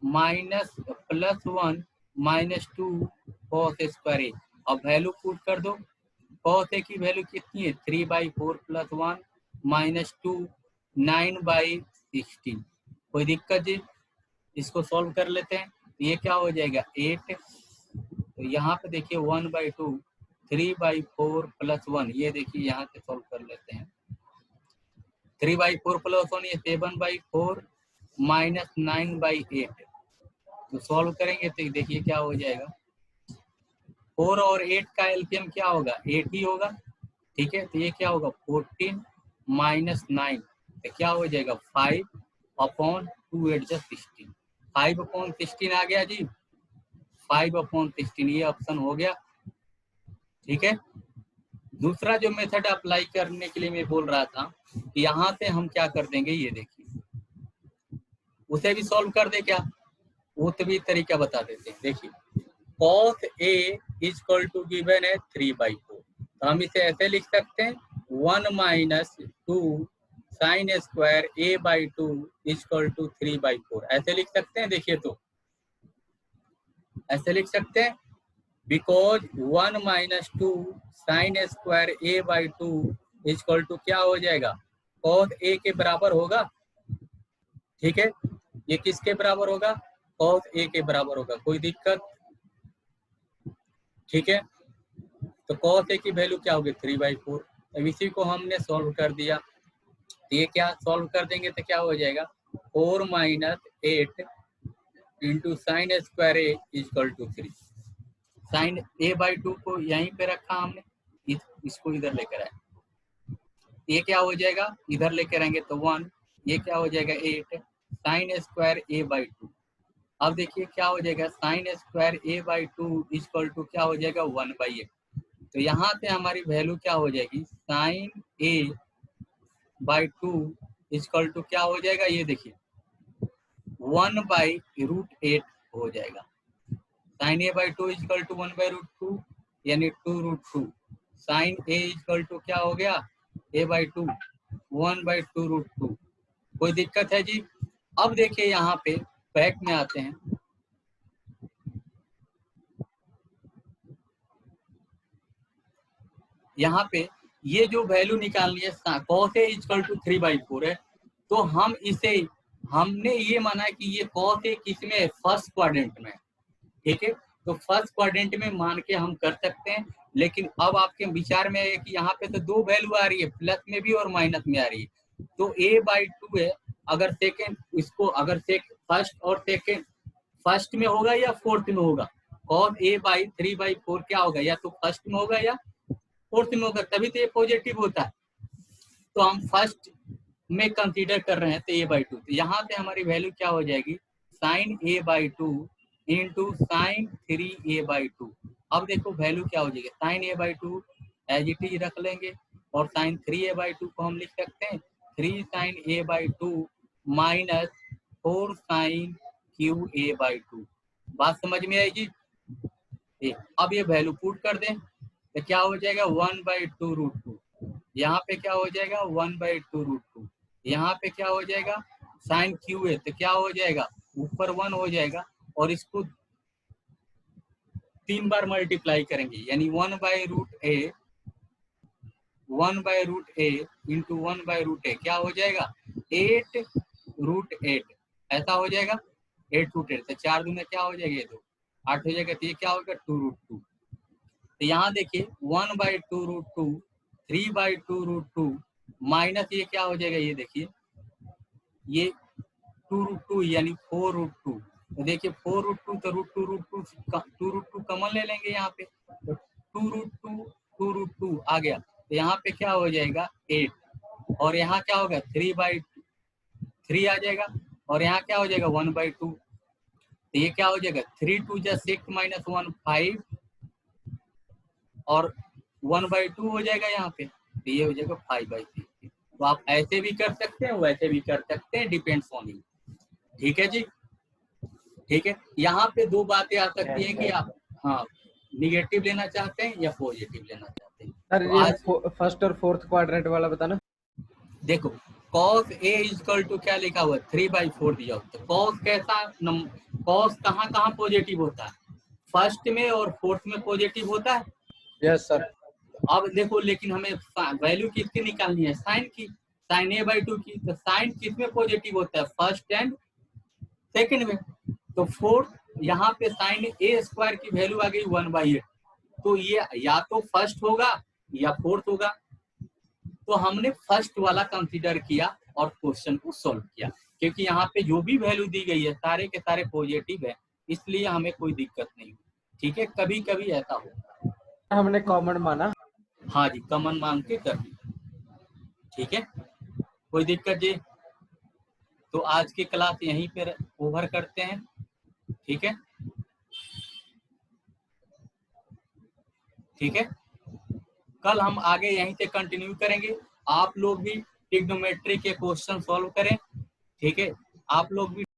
minus plus 1 minus 2 cos square a। अब वैल्यू पुट कर दो, cos a की वैल्यू कितनी है 3/4 प्लस 1 माइनस 2 9/16। कोई दिक्कत जी, इसको सॉल्व कर लेते हैं। तो ये क्या हो जाएगा 8, तो यहाँ पे देखिए 1/2 3/4 प्लस 1, ये देखिए यहाँ से सॉल्व कर लेते हैं। 3/4 प्लस 1 ये 7/4 माइनस 9/8, तो सॉल्व करेंगे तो देखिए क्या हो जाएगा, 4 और 8 का एलसीएम क्या होगा 8 ही होगा, ठीक है। तो ये क्या होगा 14 माइनस 9, तो क्या हो जाएगा 5/2 8 16, 5/16 आ गया जी, 5/16 ये ऑप्शन हो गया, ठीक है। दूसरा जो मेथड अप्लाई करने के लिए मैं बोल रहा था कि यहाँ से हम क्या कर देंगे, ये देखिए उसे भी सॉल्व कर दे क्या, वो तो भी तरीका बता देते हैं। देखिए cos a equal to given है 3/4, तो हम इसे ऐसे लिख सकते हैं 1 minus 2 sine square a/2 equal to 3/4, ऐसे लिख सकते हैं। देखिए तो ऐसे लिख सकते हैं, because 1 minus 2 sine square a/2 equal to क्या हो जाएगा cos a के बराबर होगा, ठीक है। ये किसके बराबर होगा, cos a के बराबर होगा। कोई दिक्कत, ठीक है। तो cos a की वैल्यू क्या होगी 3/4। अब इसी को हमने सॉल्व कर दिया, तो ये क्या सॉल्व कर देंगे तो क्या हो जाएगा 4 minus 8 into sine square a equal to 3। Sine a/2 को यहीं पे रखा हमने, इसको इधर लेकर आए, ये क्या हो जाएगा, इधर लेकर आएंगे तो 1, ये क्या हो जाएगा 8 साइन स्क्वायर a/2। अब देखिए क्या हो जाएगा, sine square a/2 equal to क्या हो जाएगा 1/8। तो यहाँ पे हमारी वैल्यू क्या हो जाएगी, साइन a/2 इक्वल टू क्या हो जाएगा, ये देखिए 1/√8 हो जाएगा। साइन a/2 इक्वल टू 1/√2 यानी 2√2। साइन a इक्वल टू क्या हो गया, a/2 1/2√2। कोई दिक्कत है जी? अब देखिए यहाँ पे बैक में आते हैं, यहाँ पे ये जो वैल्यू निकालनी है cos a इक्वल टू 3/4 है, तो हम इसे, हमने ये माना कि ये cos a किसमें है, फर्स्ट क्वाड्रेंट में, ठीक है। तो फर्स्ट क्वाड्रेंट में मान के हम कर सकते हैं, लेकिन अब आपके विचार में है कि यहाँ पे तो दो वैल्यू आ रही है, प्लस में भी और माइनस में आ रही है, तो a/2 है, अगर सेकेंड इसको अगर फर्स्ट और सेकेंड फर्स्ट में होगा या फोर्थ में होगा, cos a/3/4 क्या होगा, या तो फर्स्ट में होगा या फोर्थ में होगा, तभी तो ये पॉजिटिव होता है। तो हम फर्स्ट में कंसीडर कर रहे हैं तो a/2, तो यहाँ पे हमारी वैल्यू क्या हो जाएगी, sign a/2 into sine 3a/2। अब देखो वैल्यू क्या हो जाएगी, sign a/2 as it is रख लेंगे, और साइन 3a/2 को हम लिख सकते हैं 3 sine a/2 minus 4 sign qa/2। बात समझ में आएगी? अब ये वैल्यू पुट कर दें तो क्या हो जाएगा 1/2√2, यहाँ पे क्या हो जाएगा 1/2√2, यहाँ पे क्या हो जाएगा साइन QA, तो क्या हो जाएगा ऊपर 1 हो जाएगा, और इसको 3 बार मल्टीप्लाई करेंगे, यानी 1/√a इंटू 1/√a क्या हो जाएगा 8√8, ऐसा हो जाएगा 8√8, तो 4 दूना क्या हो जाएगा, ये 2 8 हो जाएगा, तो ये क्या होगा 2√2। तो यहाँ देखिए 1/2√2 3/2√2 माइनस ये क्या हो जाएगा, ये देखिए ये 2√2 यानी 4√2, तो देखिए 4√2 तो √2 कमन ले लेंगे यहाँ पे, तो 2√2 आ गया, तो यहाँ पे क्या हो जाएगा 8, और यहाँ क्या होगा 3/3 आ जाएगा, और यहाँ क्या हो जाएगा 1/2, तो ये क्या हो जाएगा 3 2 6 माइनस 1 5, और 1/2 हो जाएगा यहाँ पे, तो ये हो जाएगा 5/3। तो आप ऐसे भी कर सकते हैं, वैसे भी कर सकते हैं, डिपेंड्स ऑन यू। ठीक है जी, ठीक है। यहाँ पे दो बातें आ सकती हैं कि आप हाँ निगेटिव लेना चाहते हैं या पॉजिटिव लेना चाहते हैं। सर तो ये आज फर्स्ट और फोर्थ क्वाड्रेंट वाला बताना। देखो cos a इक्वल टू क्या लिखा हुआ है 3/4 दिया होता है। cos कैसा cos कहाँ पॉजिटिव होता है, फर्स्ट में और फोर्थ में पॉजिटिव होता है। Yes sir. अब देखो लेकिन हमें वैल्यू किसकी निकालनी है, साइन की, साइन a/2 की, तो साइन किस में पॉजिटिव होता है, फर्स्ट एंड सेकंड में। तो फोर्थ यहाँ पे साइन a² की वैल्यू आ गई 1/8, तो ये या तो फर्स्ट होगा या फोर्थ होगा, तो हमने फर्स्ट वाला कंसीडर किया और क्वेश्चन को सॉल्व किया, क्योंकि यहाँ पे जो भी वैल्यू दी गई है सारे के सारे पॉजिटिव है, इसलिए हमें कोई दिक्कत नहीं। ठीक है, कभी कभी ऐसा हो हमने कॉमन माना। हाँ जी, कॉमन मान के कर दी। ठीक है, कोई दिक्कत जी? तो आज की क्लास यहीं पर ओवर करते हैं। ठीक है, ठीक है, कल हम आगे यहीं से कंटिन्यू करेंगे। आप लोग भी ट्रिग्नोमेट्री के क्वेश्चन सॉल्व करें। ठीक है, आप लोग भी